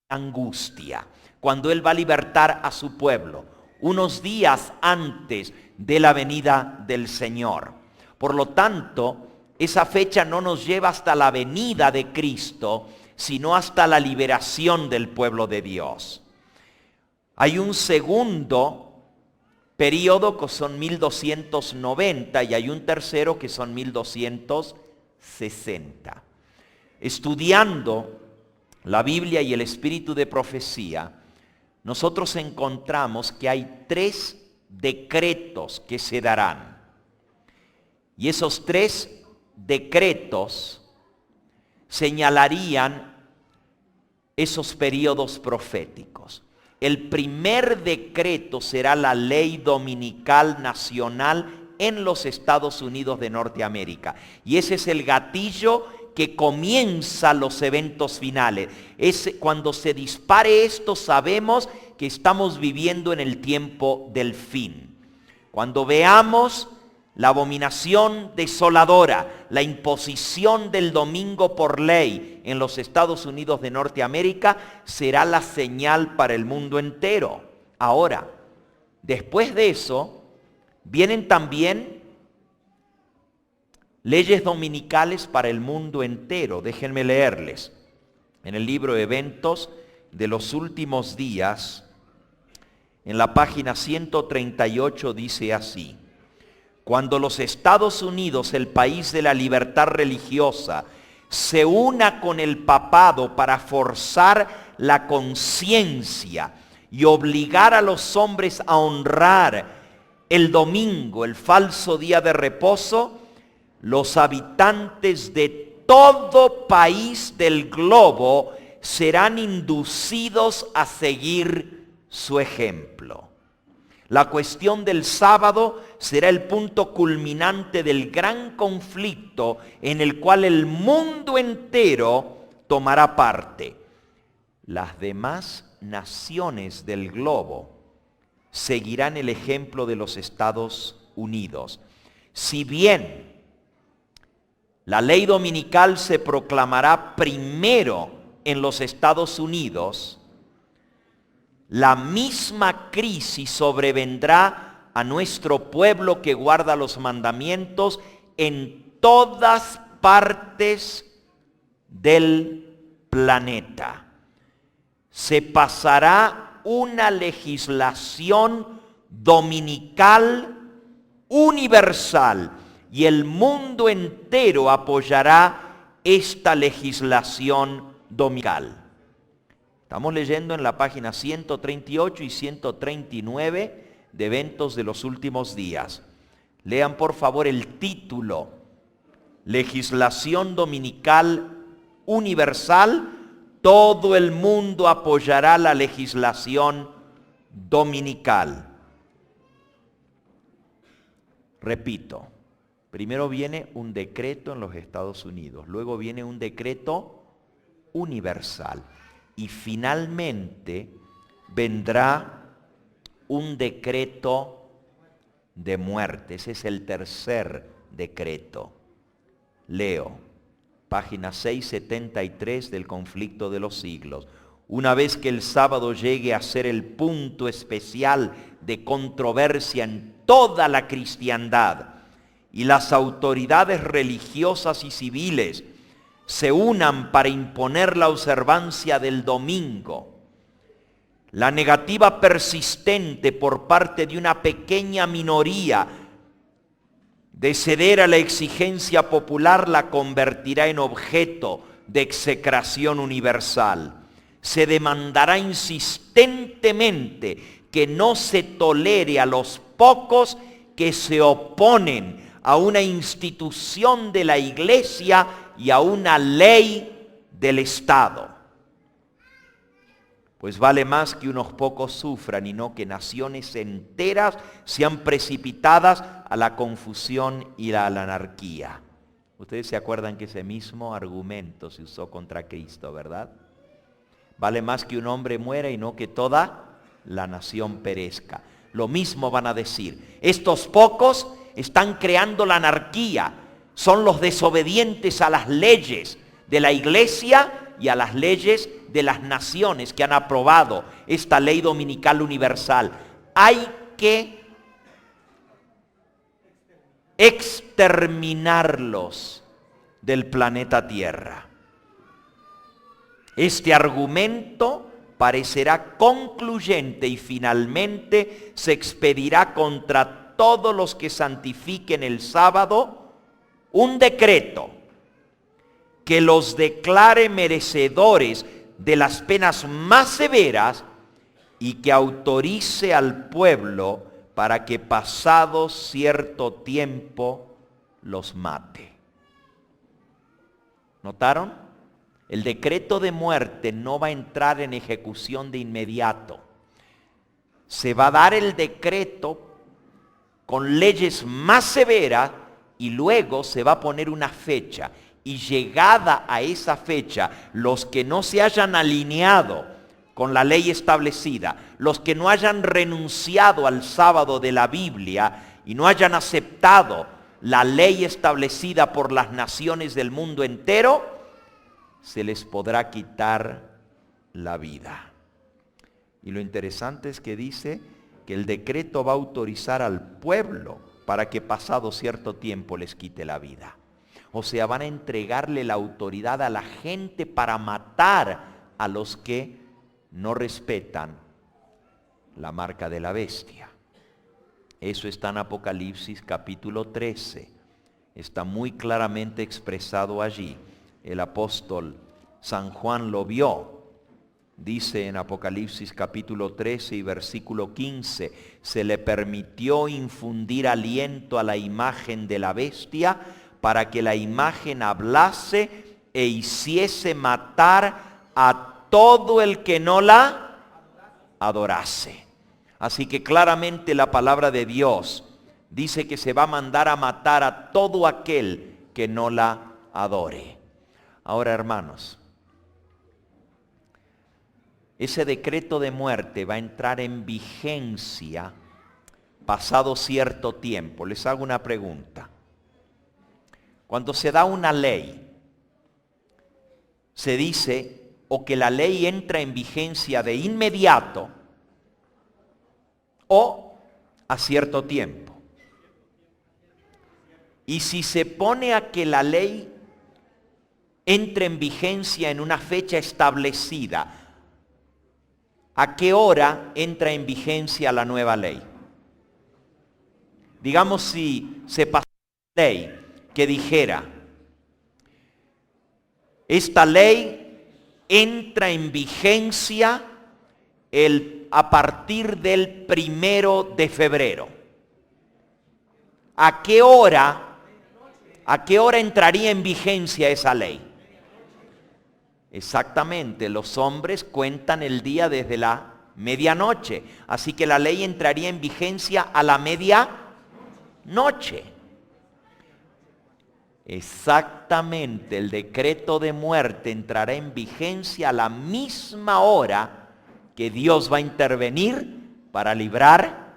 C: de angustia, cuando Él va a libertar a su pueblo, unos días antes de la venida del Señor. Por lo tanto, esa fecha no nos lleva hasta la venida de Cristo, sino hasta la liberación del pueblo de Dios. Hay un segundo periodo que son 1290 y hay un tercero que son 1260. Estudiando la Biblia y el espíritu de profecía, nosotros encontramos que hay 3 decretos que se darán. Y esos 3 decretos señalarían esos periodos proféticos. El primer decreto será la ley dominical nacional en los Estados Unidos de Norteamérica. Y ese es el gatillo que comienza los eventos finales. Cuando se dispare esto, sabemos que estamos viviendo en el tiempo del fin. Cuando veamos la abominación desoladora, la imposición del domingo por ley en los Estados Unidos de Norteamérica, será la señal para el mundo entero. Ahora, después de eso, vienen también leyes dominicales para el mundo entero. Déjenme leerles. En el libro Eventos de los Últimos Días, en la página 138 dice así: Cuando los Estados Unidos, el país de la libertad religiosa, se una con el papado para forzar la conciencia y obligar a los hombres a honrar el domingo, el falso día de reposo, los habitantes de todo país del globo serán inducidos a seguir su ejemplo. La cuestión del sábado será el punto culminante del gran conflicto en el cual el mundo entero tomará parte. Las demás naciones del globo seguirán el ejemplo de los Estados Unidos. Si bien la ley dominical se proclamará primero en los Estados Unidos, la misma crisis sobrevendrá a nuestro pueblo que guarda los mandamientos en todas partes del planeta. Se pasará una legislación dominical universal y el mundo entero apoyará esta legislación dominical. Estamos leyendo en la página 138 y 139 de Eventos de los Últimos Días. Lean por favor el título: Legislación Dominical Universal. Todo el mundo apoyará la legislación dominical. Repito, primero viene un decreto en los Estados Unidos, luego viene un decreto universal y finalmente vendrá un decreto de muerte. Ese es el tercer decreto. Leo, página 673 del Conflicto de los Siglos. Una vez que el sábado llegue a ser el punto especial de controversia en toda la cristiandad y las autoridades religiosas y civiles se unan para imponer la observancia del domingo, la negativa persistente por parte de una pequeña minoría de ceder a la exigencia popular la convertirá en objeto de execración universal. Se demandará insistentemente que no se tolere a los pocos que se oponen a una institución de la Iglesia y a una ley del Estado. Pues vale más que unos pocos sufran y no que naciones enteras sean precipitadas a la confusión y a la anarquía. Ustedes se acuerdan que ese mismo argumento se usó contra Cristo, ¿verdad? Vale más que un hombre muera y no que toda la nación perezca. Lo mismo van a decir. Estos pocos están creando la anarquía. Son los desobedientes a las leyes de la Iglesia y a las leyes de las naciones que han aprobado esta ley dominical universal. Hay que exterminarlos del planeta Tierra. Este argumento parecerá concluyente y finalmente se expedirá contra todos los que santifiquen el sábado un decreto que los declare merecedores de las penas más severas y que autorice al pueblo para que pasado cierto tiempo los mate. ¿Notaron? El decreto de muerte no va a entrar en ejecución de inmediato. Se va a dar el decreto con leyes más severas y luego se va a poner una fecha. Y llegada a esa fecha, los que no se hayan alineado con la ley establecida, los que no hayan renunciado al sábado de la Biblia y no hayan aceptado la ley establecida por las naciones del mundo entero, se les podrá quitar la vida. Y lo interesante es que dice que el decreto va a autorizar al pueblo para que pasado cierto tiempo les quite la vida. O sea, van a entregarle la autoridad a la gente para matar a los que no respetan la marca de la bestia. Eso está en Apocalipsis capítulo 13. Está muy claramente expresado allí. El apóstol San Juan lo vio. Dice en Apocalipsis capítulo 13 y versículo 15, se le permitió infundir aliento a la imagen de la bestia para que la imagen hablase e hiciese matar a todo el que no la adorase. Así que claramente la palabra de Dios dice que se va a mandar a matar a todo aquel que no la adore. Ahora, hermanos, ese decreto de muerte va a entrar en vigencia pasado cierto tiempo. Les hago una pregunta. Cuando se da una ley, se dice o que la ley entra en vigencia de inmediato o a cierto tiempo. Y si se pone a que la ley entre en vigencia en una fecha establecida, ¿a qué hora entra en vigencia la nueva ley? Digamos, si se pasó una ley que dijera, esta ley entra en vigencia a partir del 1 de febrero. ¿A qué hora entraría en vigencia esa ley? Exactamente, los hombres cuentan el día desde la medianoche, así que la ley entraría en vigencia a la medianoche. Exactamente, el decreto de muerte entrará en vigencia a la misma hora que Dios va a intervenir para librar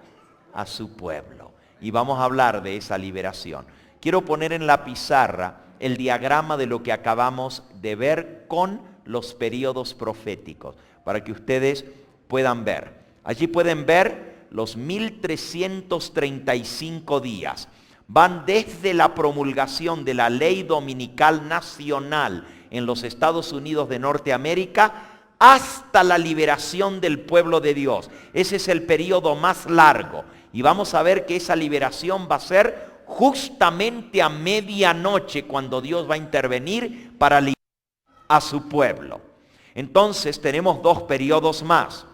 C: a su pueblo. Y vamos a hablar de esa liberación. Quiero poner en la pizarra el diagrama de lo que acabamos de ver con los periodos proféticos, para que ustedes puedan ver. Allí pueden ver los 1335 días. Van desde la promulgación de la ley dominical nacional en los Estados Unidos de Norteamérica hasta la liberación del pueblo de Dios. Ese es el periodo más largo. Y vamos a ver que esa liberación va a ser justamente a medianoche, cuando Dios va a intervenir para liberar a su pueblo. Entonces tenemos dos periodos más.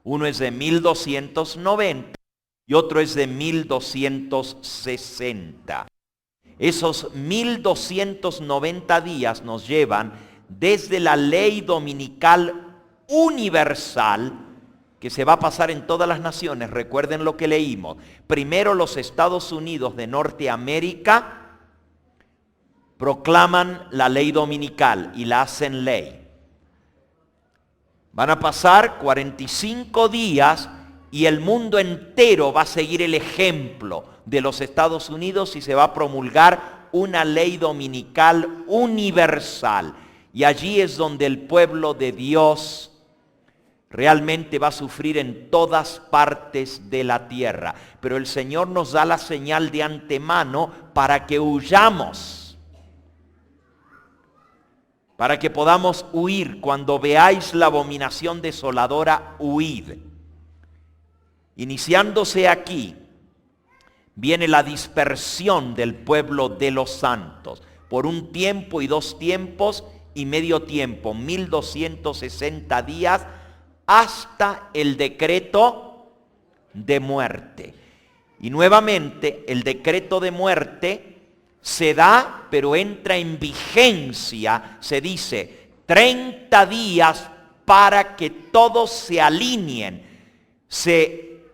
C: Uno es de 1290 y otro es de 1260. Esos 1290 días nos llevan desde la ley dominical universal, que se va a pasar en todas las naciones. Recuerden lo que leímos. Primero los Estados Unidos de Norteamérica proclaman la ley dominical y la hacen ley. Van a pasar 45 días y el mundo entero va a seguir el ejemplo de los Estados Unidos y se va a promulgar una ley dominical universal. Y allí es donde el pueblo de Dios realmente va a sufrir en todas partes de la tierra. Pero el Señor nos da la señal de antemano para que huyamos, para que podamos huir. Cuando veáis la abominación desoladora, huid. Iniciándose aquí, viene la dispersión del pueblo de los santos, por un tiempo y 2 tiempos y medio tiempo, 1260 días, hasta el decreto de muerte. Y nuevamente el decreto de muerte se da, pero entra en vigencia, se dice 30 días para que todos se alineen, se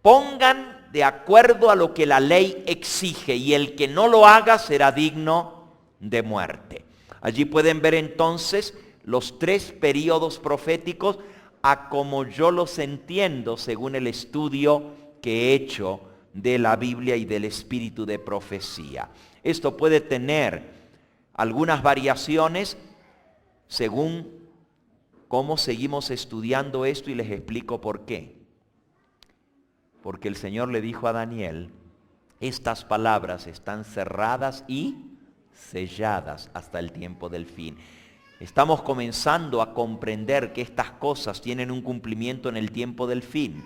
C: pongan de acuerdo a lo que la ley exige, y el que no lo haga será digno de muerte. Allí pueden ver entonces los 3 periodos proféticos a como yo los entiendo según el estudio que he hecho de la Biblia y del espíritu de profecía. Esto puede tener algunas variaciones según cómo seguimos estudiando esto, y les explico por qué. Porque el Señor le dijo a Daniel, estas palabras están cerradas y selladas hasta el tiempo del fin. Estamos comenzando a comprender que estas cosas tienen un cumplimiento en el tiempo del fin.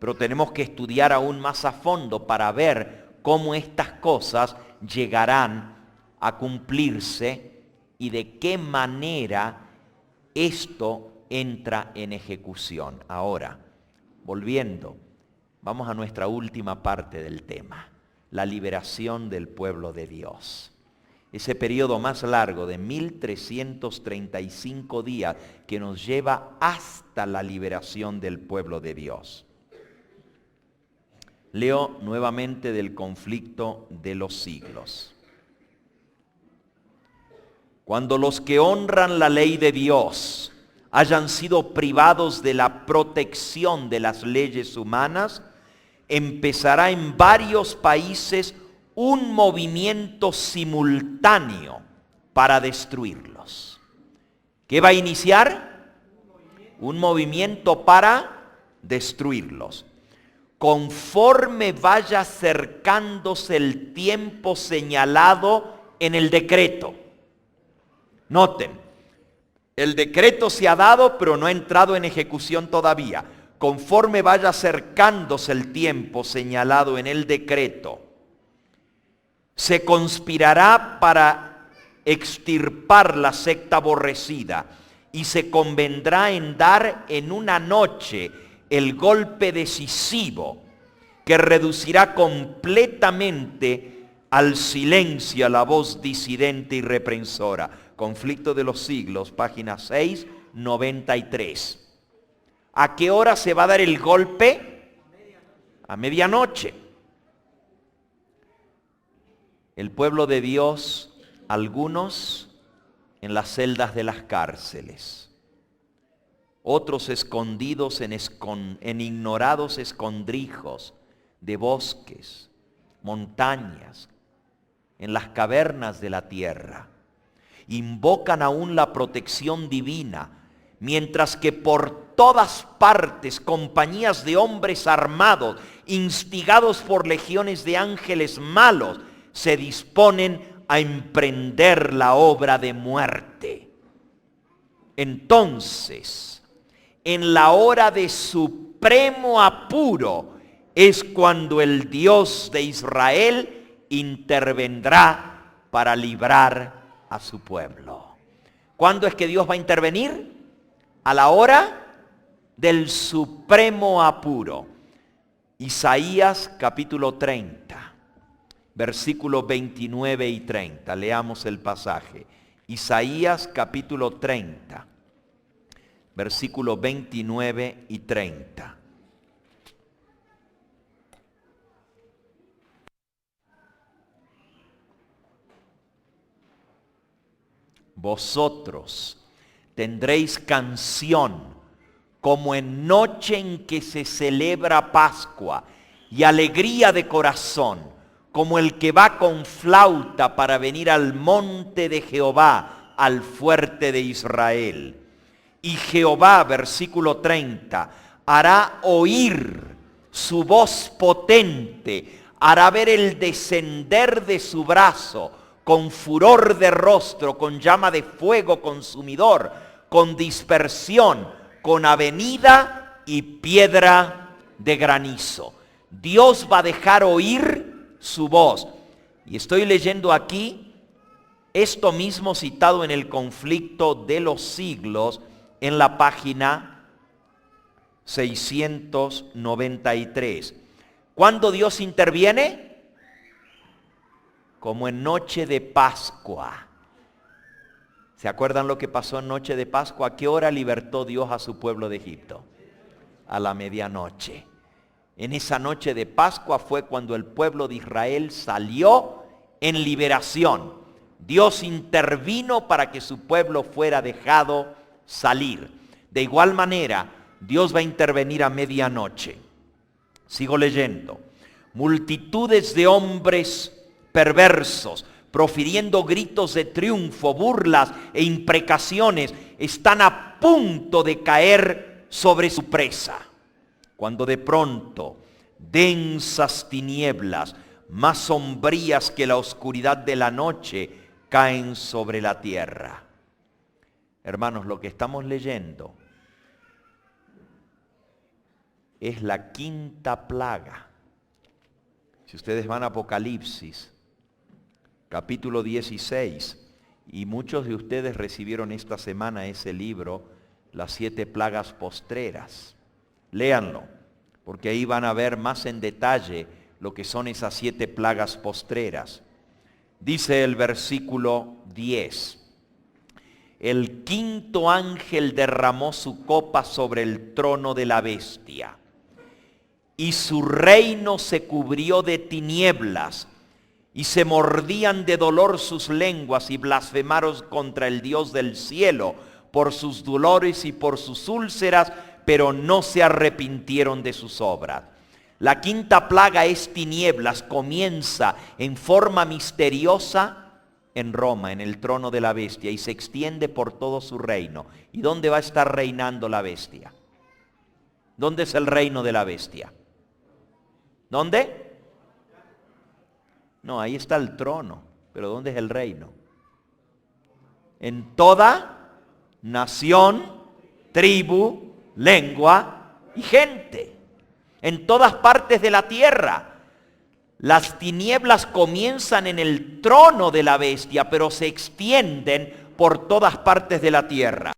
C: pero tenemos que estudiar aún más a fondo para ver cómo estas cosas llegarán a cumplirse y de qué manera esto entra en ejecución. Ahora, volviendo, vamos a nuestra última parte del tema, la liberación del pueblo de Dios. Ese periodo más largo de 1335 días que nos lleva hasta la liberación del pueblo de Dios. Leo nuevamente del conflicto de los siglos. Cuando los que honran la ley de Dios hayan sido privados de la protección de las leyes humanas, empezará en varios países un movimiento simultáneo para destruirlos. ¿Qué va a iniciar? Un movimiento para destruirlos. Conforme vaya acercándose el tiempo señalado en el decreto. Noten, el decreto se ha dado, pero no ha entrado en ejecución todavía. Conforme vaya acercándose el tiempo señalado en el decreto, se conspirará para extirpar la secta aborrecida y se convendrá en dar en una noche el golpe decisivo que reducirá completamente al silencio a la voz disidente y reprensora. Conflicto de los siglos, página 6, 93. ¿A qué hora se va a dar el golpe? A medianoche. El pueblo de Dios, algunos en las celdas de las cárceles, otros escondidos en ignorados escondrijos de bosques, montañas, en las cavernas de la tierra. Invocan aún la protección divina, mientras que por todas partes compañías de hombres armados, instigados por legiones de ángeles malos, se disponen a emprender la obra de muerte. Entonces, en la hora de supremo apuro, es cuando el Dios de Israel intervendrá para librar a su pueblo. ¿Cuándo es que Dios va a intervenir? A la hora del supremo apuro. Isaías capítulo 30. Versículos 29 y 30. Leamos el pasaje. Isaías capítulo 30. Versículos 29 y 30. Vosotros tendréis canción como en noche en que se celebra Pascua y alegría de corazón, como el que va con flauta para venir al monte de Jehová, al fuerte de Israel. Y Jehová, versículo 30, hará oír su voz potente, hará ver el descender de su brazo, con furor de rostro, con llama de fuego consumidor, con dispersión, con avenida y piedra de granizo. Dios va a dejar oír su voz. Y estoy leyendo aquí esto mismo citado en el conflicto de los siglos en la página 693. ¿Cuándo Dios interviene? Como en noche de Pascua. ¿Se acuerdan lo que pasó en noche de Pascua? ¿A qué hora libertó Dios a su pueblo de Egipto? A la medianoche. En esa noche de Pascua fue cuando el pueblo de Israel salió en liberación. Dios intervino para que su pueblo fuera dejado salir. De igual manera, Dios va a intervenir a medianoche. Sigo leyendo. Multitudes de hombres perversos, profiriendo gritos de triunfo, burlas e imprecaciones, están a punto de caer sobre su presa. Cuando de pronto densas tinieblas, más sombrías que la oscuridad de la noche, caen sobre la tierra. Hermanos, lo que estamos leyendo es la quinta plaga. Si ustedes van a Apocalipsis, capítulo 16, y muchos de ustedes recibieron esta semana ese libro, Las 7 plagas postreras. Léanlo, porque ahí van a ver más en detalle lo que son esas 7 plagas postreras. Dice el versículo 10. El quinto ángel derramó su copa sobre el trono de la bestia, y su reino se cubrió de tinieblas, y se mordían de dolor sus lenguas, y blasfemaron contra el Dios del cielo por sus dolores y por sus úlceras, pero no se arrepintieron de sus obras. La quinta plaga es tinieblas, comienza en forma misteriosa en Roma, en el trono de la bestia, y se extiende por todo su reino. ¿Y dónde va a estar reinando la bestia? ¿Dónde es el reino de la bestia? ¿Dónde? No, ahí está el trono, pero ¿dónde es el reino? En toda nación, tribu, lengua y gente. En todas partes de la tierra. Las tinieblas comienzan en el trono de la bestia, pero se extienden por todas partes de la tierra.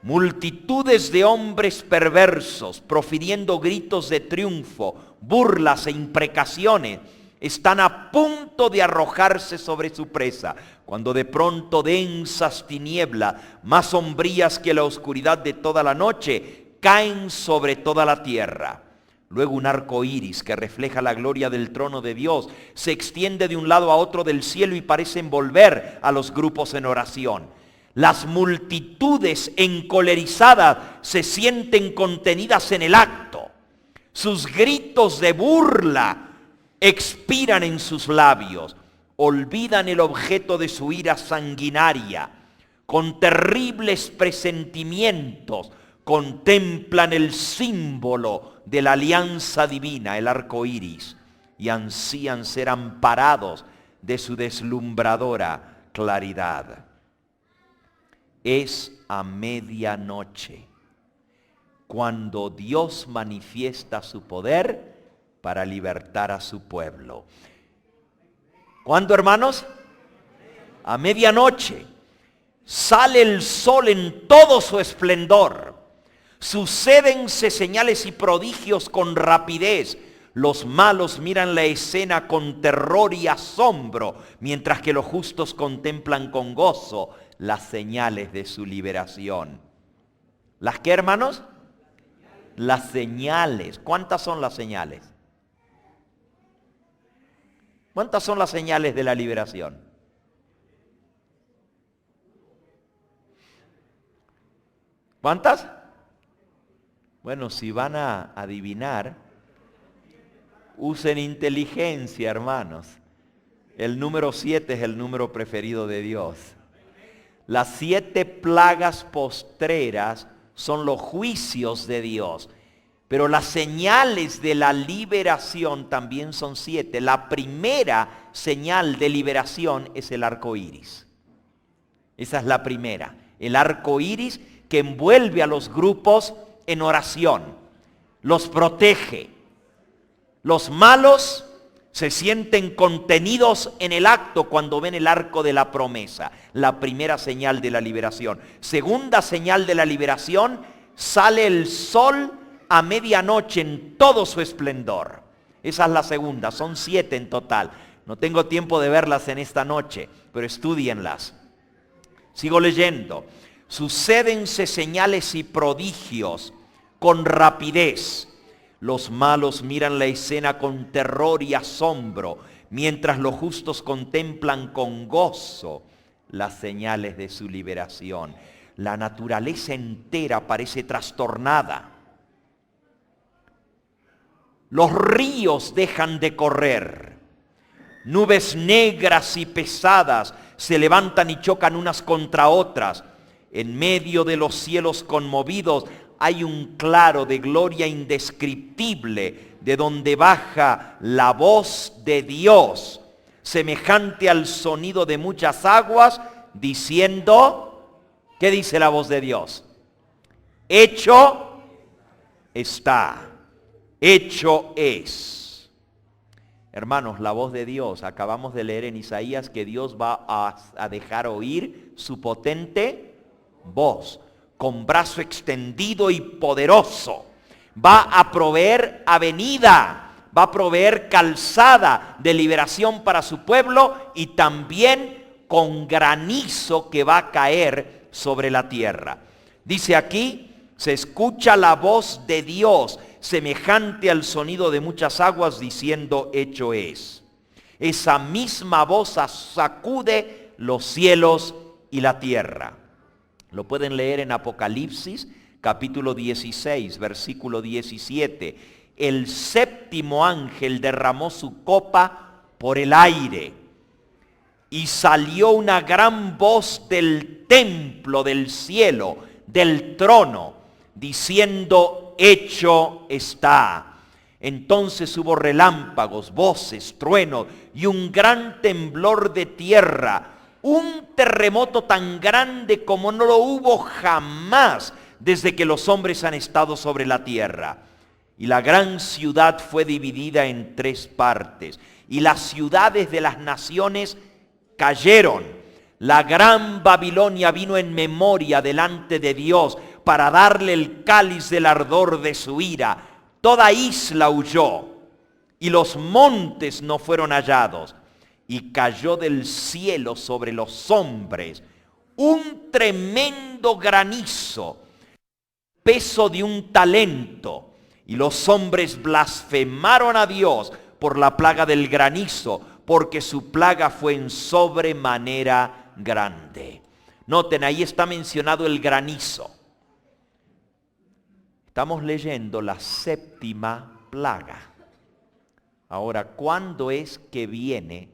C: Multitudes de hombres perversos, profiriendo gritos de triunfo, burlas e imprecaciones, están a punto de arrojarse sobre su presa, cuando de pronto densas tinieblas, más sombrías que la oscuridad de toda la noche, caen sobre toda la tierra. Luego un arco iris que refleja la gloria del trono de Dios se extiende de un lado a otro del cielo y parece envolver a los grupos en oración. Las multitudes encolerizadas se sienten contenidas en el acto. Sus gritos de burla expiran en sus labios. Olvidan el objeto de su ira sanguinaria. Con terribles presentimientos contemplan el símbolo de la alianza divina, el arco iris, y ansían ser amparados de su deslumbradora claridad. Es a medianoche cuando Dios manifiesta su poder para libertar a su pueblo. ¿Cuándo, hermanos? A medianoche. Sale el sol en todo su esplendor. Sucédense señales y prodigios con rapidez. Los malos miran la escena con terror y asombro, mientras que los justos contemplan con gozo las señales de su liberación. ¿Las qué, hermanos? Las señales. ¿Cuántas son las señales? ¿Cuántas son las señales de la liberación? ¿Cuántas? Bueno, si van a adivinar, usen inteligencia, hermanos. El número 7 es el número preferido de Dios. Las 7 plagas postreras son los juicios de Dios. Pero las señales de la liberación también son 7. La primera señal de liberación es el arco iris. Esa es la primera. El arco iris que envuelve a los grupos en oración. Los protege. Los malos se sienten contenidos en el acto cuando ven el arco de la promesa. La primera señal de la liberación. Segunda señal de la liberación, sale el sol a medianoche en todo su esplendor. Esa es la segunda, son 7 en total. No tengo tiempo de verlas en esta noche, pero estúdienlas. Sigo leyendo. Sucédense señales y prodigios con rapidez. Los malos miran la escena con terror y asombro, mientras los justos contemplan con gozo las señales de su liberación. La naturaleza entera parece trastornada. Los ríos dejan de correr. Nubes negras y pesadas se levantan y chocan unas contra otras. En medio de los cielos conmovidos hay un claro de gloria indescriptible, de donde baja la voz de Dios, semejante al sonido de muchas aguas, diciendo, ¿qué dice la voz de Dios? Hecho está. hecho es. Hermanos, la voz de Dios, acabamos de leer en Isaías que Dios va a dejar oír su potente voz, con brazo extendido y poderoso. Va a proveer avenida, va a proveer calzada de liberación para su pueblo y también con granizo que va a caer sobre la tierra. Dice aquí, se escucha la voz de Dios semejante al sonido de muchas aguas diciendo hecho es. Esa misma voz sacude los cielos y la tierra. Lo pueden leer en Apocalipsis capítulo 16, versículo 17. El séptimo ángel derramó su copa por el aire y salió una gran voz del templo del cielo, del trono, diciendo hecho está. Entonces hubo relámpagos, voces, truenos y un gran temblor de tierra, un terremoto tan grande como no lo hubo jamás desde que los hombres han estado sobre la tierra. Y la gran ciudad fue dividida en 3 partes, y las ciudades de las naciones cayeron. La gran Babilonia vino en memoria delante de Dios para darle el cáliz del ardor de su ira. Toda isla huyó y los montes no fueron hallados. Y cayó del cielo sobre los hombres un tremendo granizo, peso de un talento. Y los hombres blasfemaron a Dios por la plaga del granizo, porque su plaga fue en sobremanera grande. Noten, ahí está mencionado el granizo. Estamos leyendo la 7ª plaga. Ahora, ¿cuándo es que viene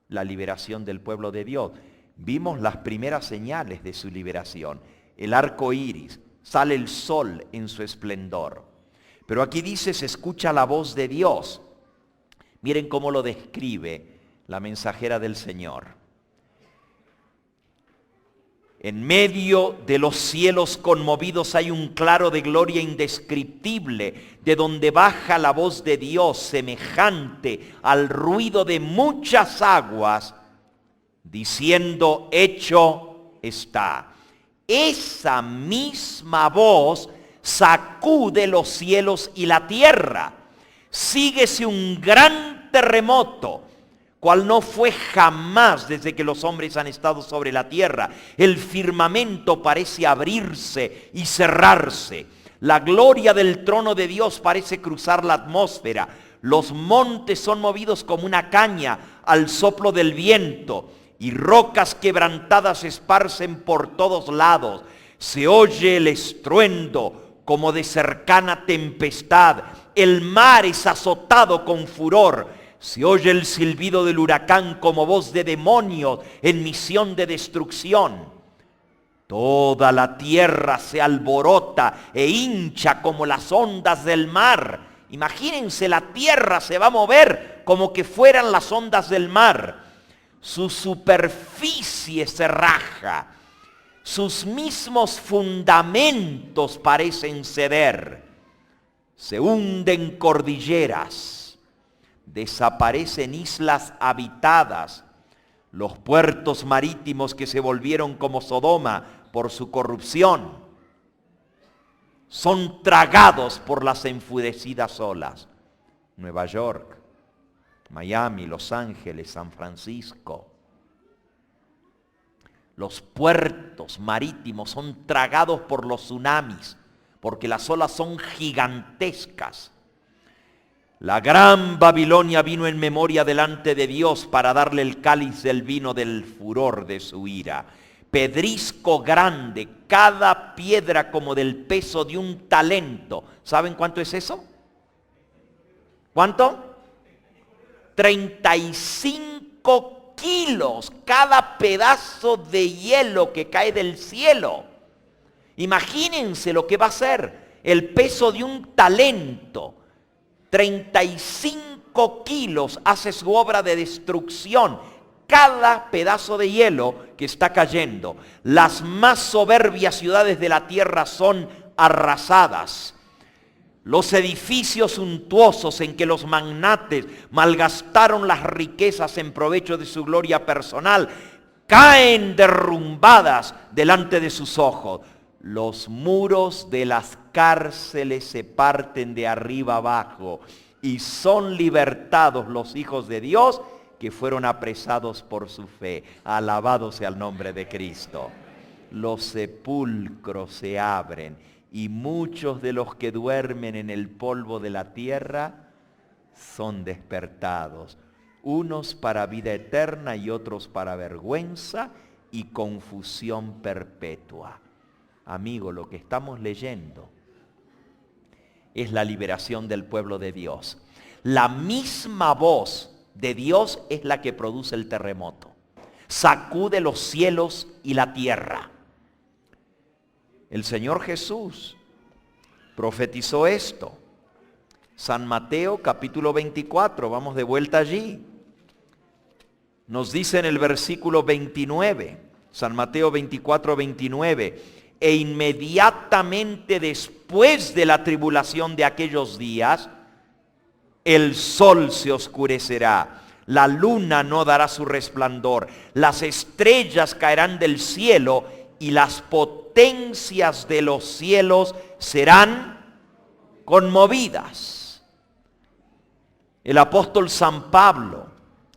C: la liberación del pueblo de Dios? Vimos las primeras señales de su liberación. El arco iris, sale el sol en su esplendor. Pero aquí dice, se escucha la voz de Dios. Miren cómo lo describe la mensajera del Señor. En medio de los cielos conmovidos hay un claro de gloria indescriptible, de donde baja la voz de Dios semejante al ruido de muchas aguas, diciendo hecho está. Esa misma voz sacude los cielos y la tierra. Síguese un gran terremoto, cual no fue jamás desde que los hombres han estado sobre la tierra. El firmamento parece abrirse y cerrarse. La gloria del trono de Dios parece cruzar la atmósfera. Los montes son movidos como una caña al soplo del viento, y rocas quebrantadas se esparcen por todos lados. Se oye el estruendo como de cercana tempestad. El mar es azotado con furor. Se oye el silbido del huracán como voz de demonios en misión de destrucción. Toda la tierra se alborota e hincha como las ondas del mar. Imagínense, la tierra se va a mover como que fueran las ondas del mar. Su superficie se raja. Sus mismos fundamentos parecen ceder. Se hunden cordilleras. Desaparecen islas habitadas. Los puertos marítimos que se volvieron como Sodoma por su corrupción son tragados por las enfurecidas olas. Nueva York, Miami, Los Ángeles, San Francisco. Los puertos marítimos son tragados por los tsunamis, porque las olas son gigantescas. La gran Babilonia vino en memoria delante de Dios para darle el cáliz del vino del furor de su ira. Pedrisco grande, cada piedra como del peso de un talento. ¿Saben cuánto es eso? ¿Cuánto? 35 kilos cada pedazo de hielo que cae del cielo. Imagínense lo que va a ser el peso de un talento. 35 kilos hace su obra de destrucción. Cada pedazo de hielo que está cayendo. Las más soberbias ciudades de la tierra son arrasadas. Los edificios suntuosos en que los magnates malgastaron las riquezas en provecho de su gloria personal, caen derrumbadas delante de sus ojos. Los muros de las cárceles se parten de arriba abajo y son libertados los hijos de Dios que fueron apresados por su fe. Alabado sea el nombre de Cristo. Los sepulcros se abren y muchos de los que duermen en el polvo de la tierra son despertados. Unos para vida eterna y otros para vergüenza y confusión perpetua. Amigo, lo que estamos leyendo es la liberación del pueblo de Dios. La misma voz de Dios es la que produce el terremoto. Sacude los cielos y la tierra. El Señor Jesús profetizó esto. San Mateo capítulo 24, vamos de vuelta allí. Nos dice en el versículo 29, San Mateo 24, 29, e inmediatamente después de la tribulación de aquellos días, el sol se oscurecerá, la luna no dará su resplandor, las estrellas caerán del cielo y las potencias de los cielos serán conmovidas. El apóstol San Pablo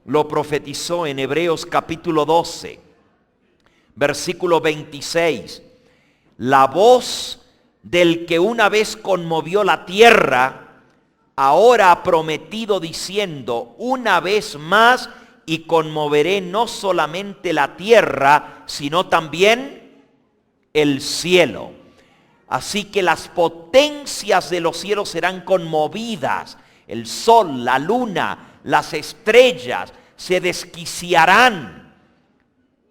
C: lo profetizó en Hebreos capítulo 12, versículo 26. La voz del que una vez conmovió la tierra, ahora ha prometido diciendo, una vez más y conmoveré no solamente la tierra, sino también el cielo. Así que las potencias de los cielos serán conmovidas. El sol, la luna, las estrellas se desquiciarán.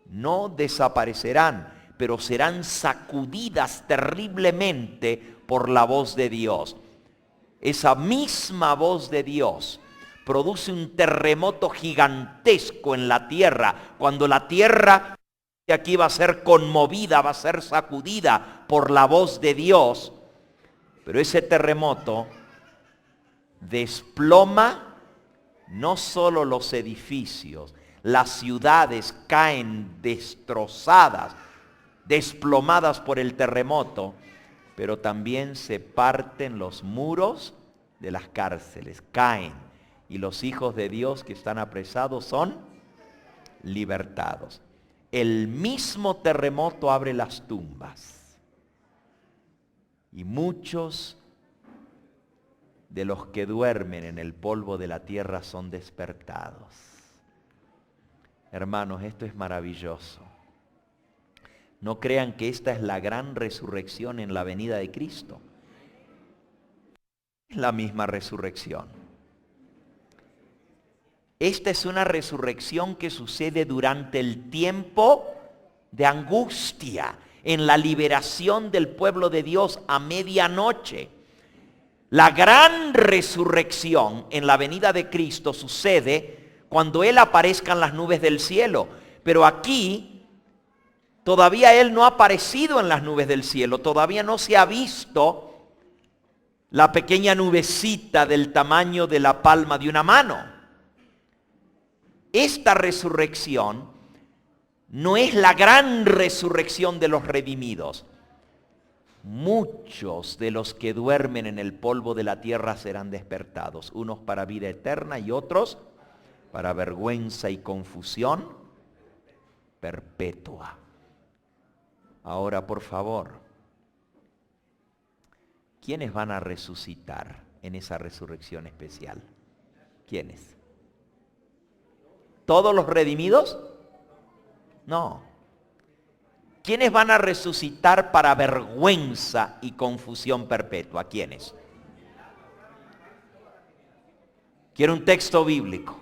C: No desaparecerán, pero serán sacudidas terriblemente por la voz de Dios. Esa misma voz de Dios produce un terremoto gigantesco en la tierra, cuando la tierra aquí va a ser conmovida, va a ser sacudida por la voz de Dios. Pero ese terremoto desploma no solo los edificios, las ciudades caen destrozadas, desplomadas por el terremoto, pero también se parten los muros de las cárceles, caen, y los hijos de Dios que están apresados son libertados. El mismo terremoto abre las tumbas, y muchos de los que duermen en el polvo de la tierra son despertados. Hermanos, esto es maravilloso. No crean que esta es la gran resurrección en la venida de Cristo. Es la misma resurrección. Esta es una resurrección que sucede durante el tiempo de angustia, en la liberación del pueblo de Dios a medianoche. La gran resurrección en la venida de Cristo sucede cuando Él aparezca en las nubes del cielo. Pero aquí todavía Él no ha aparecido en las nubes del cielo, todavía no se ha visto la pequeña nubecita del tamaño de la palma de una mano. Esta resurrección no es la gran resurrección de los redimidos. Muchos de los que duermen en el polvo de la tierra serán despertados, unos para vida eterna y otros para vergüenza y confusión perpetua. Ahora, por favor, ¿quiénes van a resucitar en esa resurrección especial? ¿Quiénes? ¿Todos los redimidos? No. ¿Quiénes van a resucitar para vergüenza y confusión perpetua? ¿Quiénes? Quiero un texto bíblico.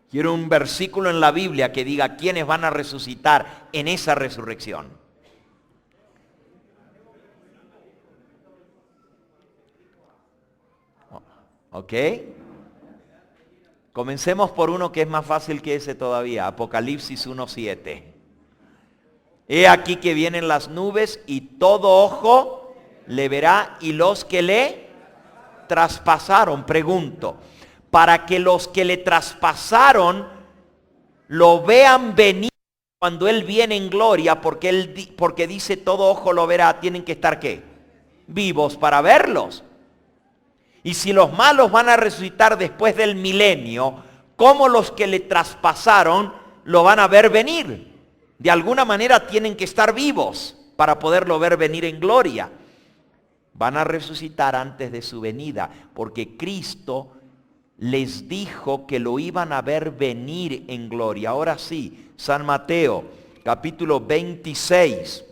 C: Quiero un versículo en la Biblia que diga quiénes van a resucitar en esa resurrección. ¿Ok? Comencemos por uno que es más fácil que ese todavía. Apocalipsis 1:7. He aquí que vienen las nubes y todo ojo le verá, y los que le traspasaron, pregunto, para que los que le traspasaron lo vean venir cuando Él viene en gloria, porque dice todo ojo lo verá, tienen que estar ¿qué? Vivos para verlos. Y si los malos van a resucitar después del milenio, ¿cómo los que le traspasaron lo van a ver venir? De alguna manera tienen que estar vivos para poderlo ver venir en gloria. Van a resucitar antes de su venida, porque Cristo les dijo que lo iban a ver venir en gloria. Ahora sí, San Mateo, capítulo 26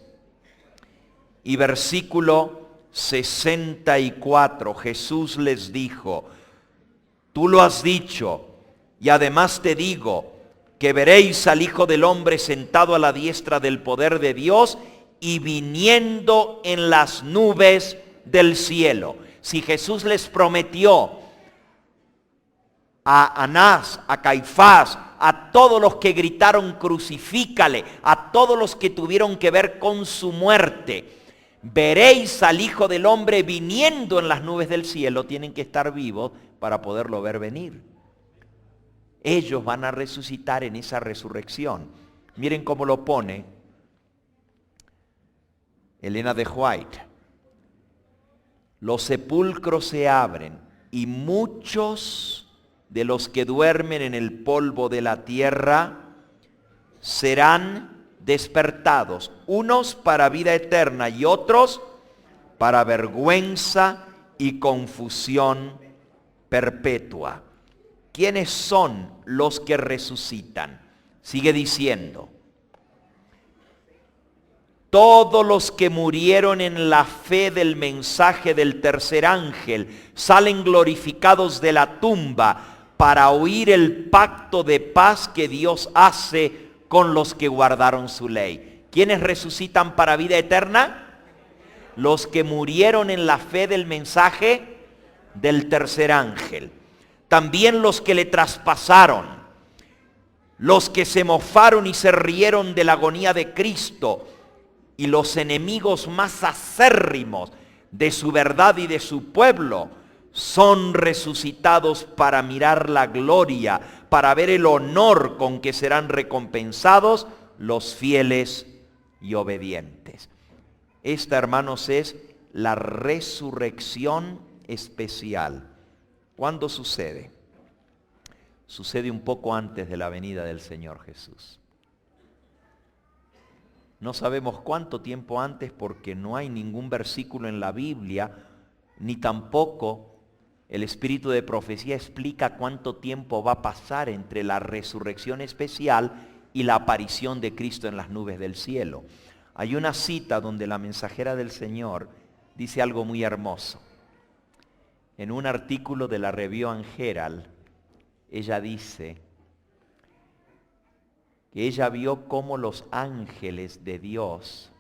C: y versículo 64, Jesús les dijo, tú lo has dicho, y además te digo, que veréis al Hijo del Hombre sentado a la diestra del poder de Dios y viniendo en las nubes del cielo. Si Jesús les prometió a Anás, a Caifás, a todos los que gritaron crucifícale, a todos los que tuvieron que ver con su muerte, veréis al Hijo del Hombre viniendo en las nubes del cielo, tienen que estar vivos para poderlo ver venir. Ellos van a resucitar en esa resurrección. Miren cómo lo pone Elena de White. Los sepulcros se abren y muchos de los que duermen en el polvo de la tierra serán despertados, unos para vida eterna y otros para vergüenza y confusión perpetua. ¿Quiénes son los que resucitan? Sigue diciendo, todos los que murieron en la fe del mensaje del tercer ángel salen glorificados de la tumba para oír el pacto de paz que Dios hace con los que guardaron su ley. ¿Quiénes resucitan para vida eterna? Los que murieron en la fe del mensaje del tercer ángel. También los que le traspasaron, los que se mofaron y se rieron de la agonía de Cristo, y los enemigos más acérrimos de su verdad y de su pueblo, son resucitados para mirar la gloria, para ver el honor con que serán recompensados los fieles y obedientes. Esta, hermanos, es la resurrección especial. ¿Cuándo sucede? Sucede un poco antes de la venida del Señor Jesús. No sabemos cuánto tiempo antes, porque no hay ningún versículo en la Biblia, ni tampoco el espíritu de profecía explica cuánto tiempo va a pasar entre la resurrección especial y la aparición de Cristo en las nubes del cielo. Hay una cita donde la mensajera del Señor dice algo muy hermoso. En un artículo de la Review and Herald, ella dice que ella vio cómo los ángeles de Dios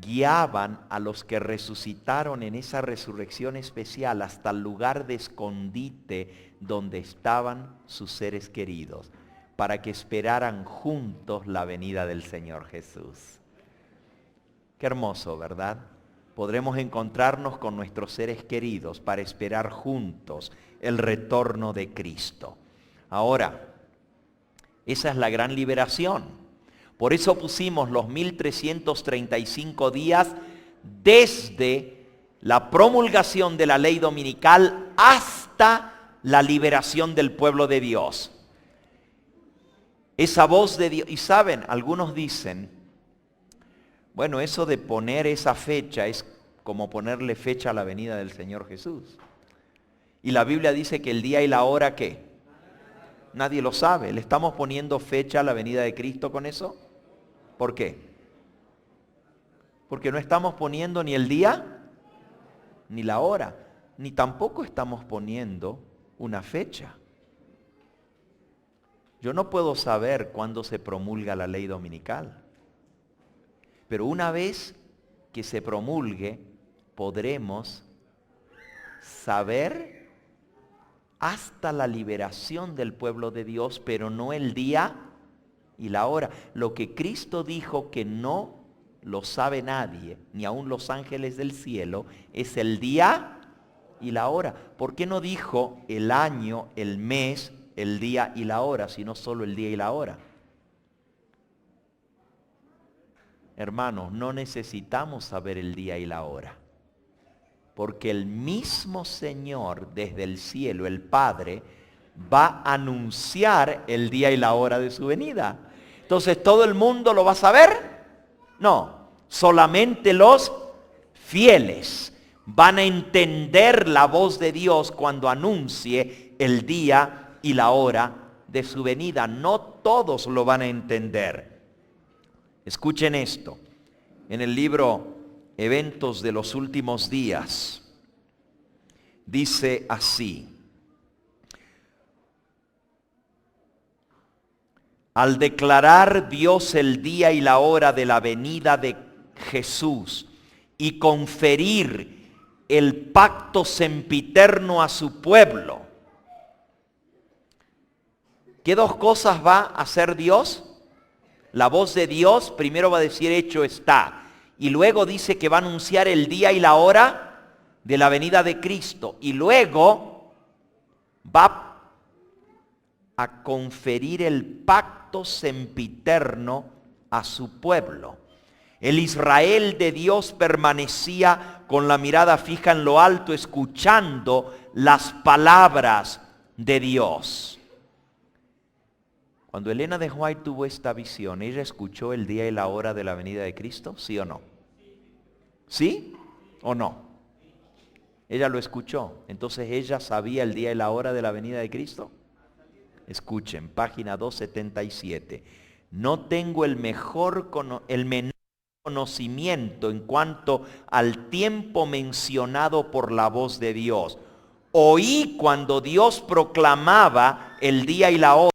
C: guiaban a los que resucitaron en esa resurrección especial hasta el lugar de escondite donde estaban sus seres queridos, para que esperaran juntos la venida del Señor Jesús. Qué hermoso, ¿verdad? Podremos encontrarnos con nuestros seres queridos para esperar juntos el retorno de Cristo. Ahora, esa es la gran liberación. Por eso pusimos los 1335 días desde la promulgación de la ley dominical hasta la liberación del pueblo de Dios. Esa voz de Dios, y saben, algunos dicen, bueno, eso de poner esa fecha es como ponerle fecha a la venida del Señor Jesús. Y la Biblia dice que el día y la hora, ¿qué? Nadie lo sabe. ¿Le estamos poniendo fecha a la venida de Cristo con eso? ¿Por qué? Porque no estamos poniendo ni el día, ni la hora, ni tampoco estamos poniendo una fecha. Yo no puedo saber cuándo se promulga la ley dominical. Pero una vez que se promulgue, podremos saber hasta la liberación del pueblo de Dios, pero no el día y la hora. Lo que Cristo dijo que no lo sabe nadie, ni aun los ángeles del cielo, es el día y la hora. ¿Por qué no dijo el año, el mes, el día y la hora, sino solo el día y la hora? Hermanos, no necesitamos saber el día y la hora, porque el mismo Señor desde el cielo, el Padre, va a anunciar el día y la hora de su venida. Entonces, ¿todo el mundo lo va a saber? No, solamente los fieles van a entender la voz de Dios cuando anuncie el día y la hora de su venida. No todos lo van a entender. Escuchen esto. En el libro Eventos de los Últimos Días, dice así: al declarar Dios el día y la hora de la venida de Jesús y conferir el pacto sempiterno a su pueblo, ¿qué dos cosas va a hacer Dios? La voz de Dios primero va a decir hecho está, y luego dice que va a anunciar el día y la hora de la venida de Cristo, y luego va a conferir el pacto sempiterno a su pueblo. El Israel de Dios permanecía con la mirada fija en lo alto, escuchando las palabras de Dios. Cuando Elena de White tuvo esta visión, ¿ella escuchó el día y la hora de la venida de Cristo? ¿Sí o no? ¿Sí o no? Ella lo escuchó. Entonces, ¿ella sabía el día y la hora de la venida de Cristo? Escuchen, página 277. No tengo el menor conocimiento en cuanto al tiempo mencionado por la voz de Dios. Oí cuando Dios proclamaba el día y la hora,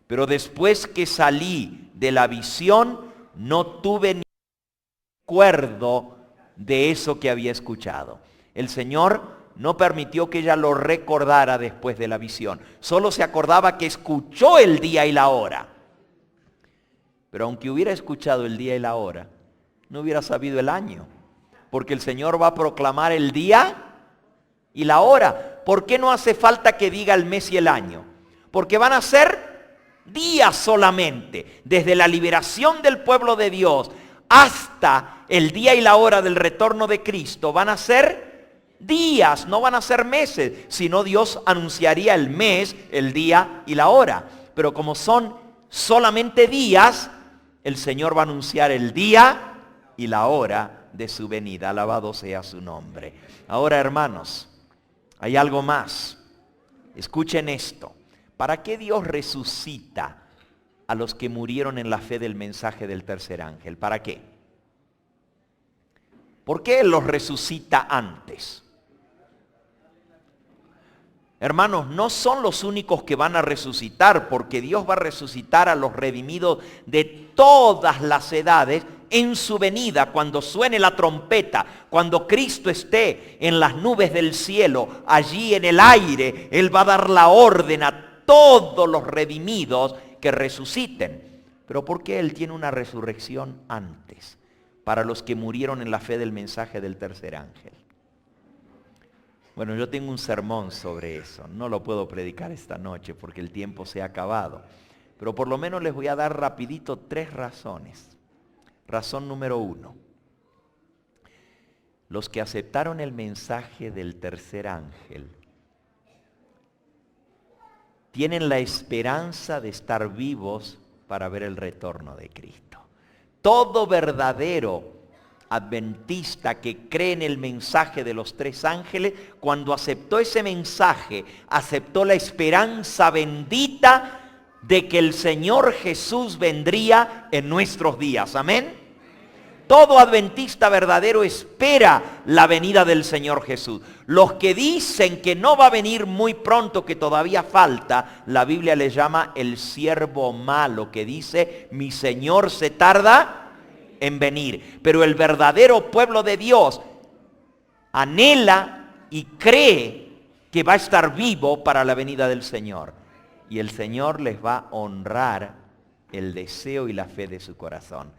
C: pero después que salí de la visión, no tuve ni recuerdo de eso que había escuchado. El Señor no permitió que ella lo recordara después de la visión. Solo se acordaba que escuchó el día y la hora. Pero aunque hubiera escuchado el día y la hora, no hubiera sabido el año. Porque el Señor va a proclamar el día y la hora. ¿Por qué no hace falta que diga el mes y el año? Porque van a ser días solamente. Desde la liberación del pueblo de Dios hasta el día y la hora del retorno de Cristo van a ser días, no van a ser meses, sino Dios anunciaría el mes, el día y la hora. Pero como son solamente días, el Señor va a anunciar el día y la hora de su venida. Alabado sea su nombre. Ahora, hermanos, hay algo más. Escuchen esto. ¿Para qué Dios resucita a los que murieron en la fe del mensaje del tercer ángel? ¿Para qué? ¿Por qué Él los resucita antes? Hermanos, no son los únicos que van a resucitar, porque Dios va a resucitar a los redimidos de todas las edades en su venida, cuando suene la trompeta, cuando Cristo esté en las nubes del cielo, allí en el aire, Él va a dar la orden a todos los redimidos que resuciten. Pero ¿por qué Él tiene una resurrección antes? Para los que murieron en la fe del mensaje del tercer ángel. Bueno, yo tengo un sermón sobre eso. No lo puedo predicar esta noche porque el tiempo se ha acabado. Pero por lo menos les voy a dar rapidito 3 razones. Razón número 1. Los que aceptaron el mensaje del tercer ángel tienen la esperanza de estar vivos para ver el retorno de Cristo. Todo verdadero adventista que cree en el mensaje de los 3 ángeles, cuando aceptó ese mensaje, aceptó la esperanza bendita de que el Señor Jesús vendría en nuestros días. Amén. Todo adventista verdadero espera la venida del Señor Jesús. Los que dicen que no va a venir muy pronto, que todavía falta, la Biblia le llama el siervo malo, que dice, mi Señor se tarda en venir. Pero el verdadero pueblo de Dios anhela y cree que va a estar vivo para la venida del Señor. Y el Señor les va a honrar el deseo y la fe de su corazón.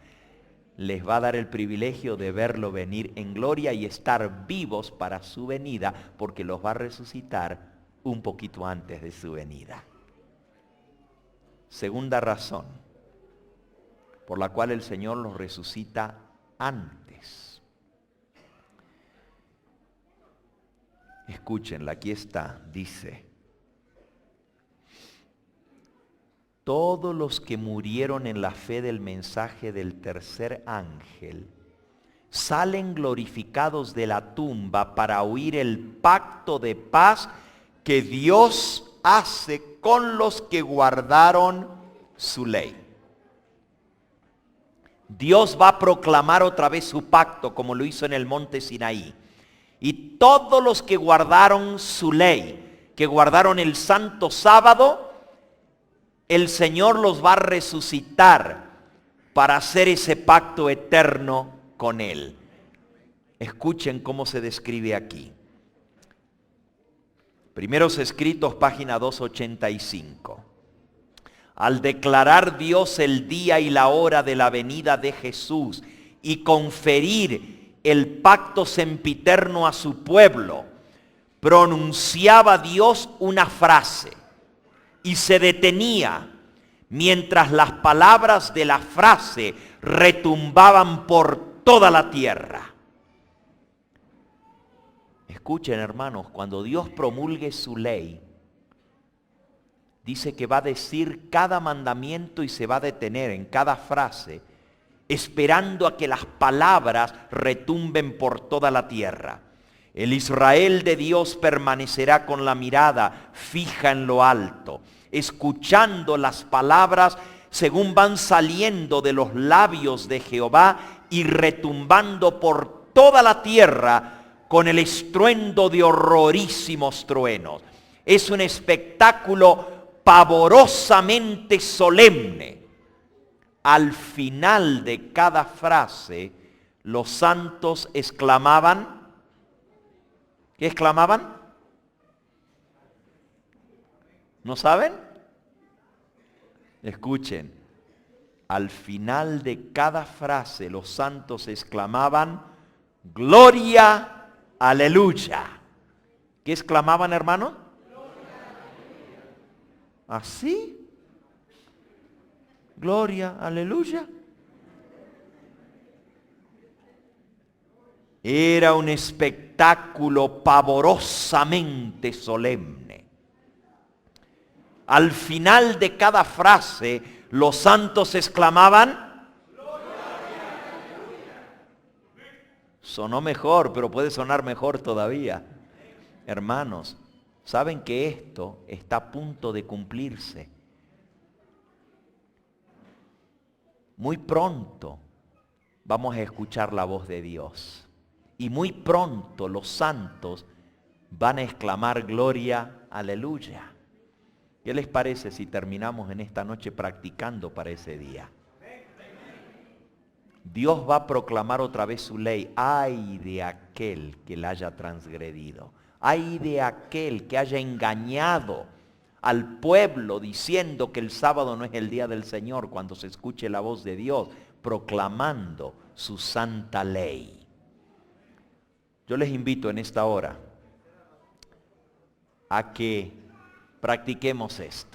C: les va a dar el privilegio de verlo venir en gloria y estar vivos para su venida, porque los va a resucitar un poquito antes de su venida. Segunda razón por la cual el Señor los resucita antes. Escúchenla, aquí está, dice: todos los que murieron en la fe del mensaje del tercer ángel salen glorificados de la tumba para oír el pacto de paz que Dios hace con los que guardaron su ley. Dios va a proclamar otra vez su pacto como lo hizo en el monte Sinaí. Y todos los que guardaron su ley, que guardaron el santo sábado, el Señor los va a resucitar para hacer ese pacto eterno con Él. Escuchen cómo se describe aquí. Primeros Escritos, página 285. Al declarar Dios el día y la hora de la venida de Jesús y conferir el pacto sempiterno a su pueblo, pronunciaba Dios una frase y se detenía mientras las palabras de la frase retumbaban por toda la tierra. Escuchen, hermanos, cuando Dios promulgue su ley, dice que va a decir cada mandamiento y se va a detener en cada frase, esperando a que las palabras retumben por toda la tierra. El Israel de Dios permanecerá con la mirada fija en lo alto, escuchando las palabras según van saliendo de los labios de Jehová y retumbando por toda la tierra con el estruendo de horrorísimos truenos. Es un espectáculo pavorosamente solemne. Al final de cada frase, los santos exclamaban. ¿Qué exclamaban? ¿No saben? Escuchen. Al final de cada frase, los santos exclamaban: gloria, aleluya. ¿Qué exclamaban, hermano? ¿Así? Gloria, aleluya. Era un espectáculo pavorosamente solemne. Al final de cada frase, los santos exclamaban: sonó mejor, pero puede sonar mejor todavía. Hermanos, ¿saben que esto está a punto de cumplirse? Muy pronto vamos a escuchar la voz de Dios. Y muy pronto los santos van a exclamar gloria, aleluya. ¿Qué les parece si terminamos en esta noche practicando para ese día? Dios va a proclamar otra vez su ley. Ay de aquel que la haya transgredido. Ay de aquel que haya engañado al pueblo diciendo que el sábado no es el día del Señor, cuando se escuche la voz de Dios proclamando su santa ley. Yo les invito en esta hora a que practiquemos esto.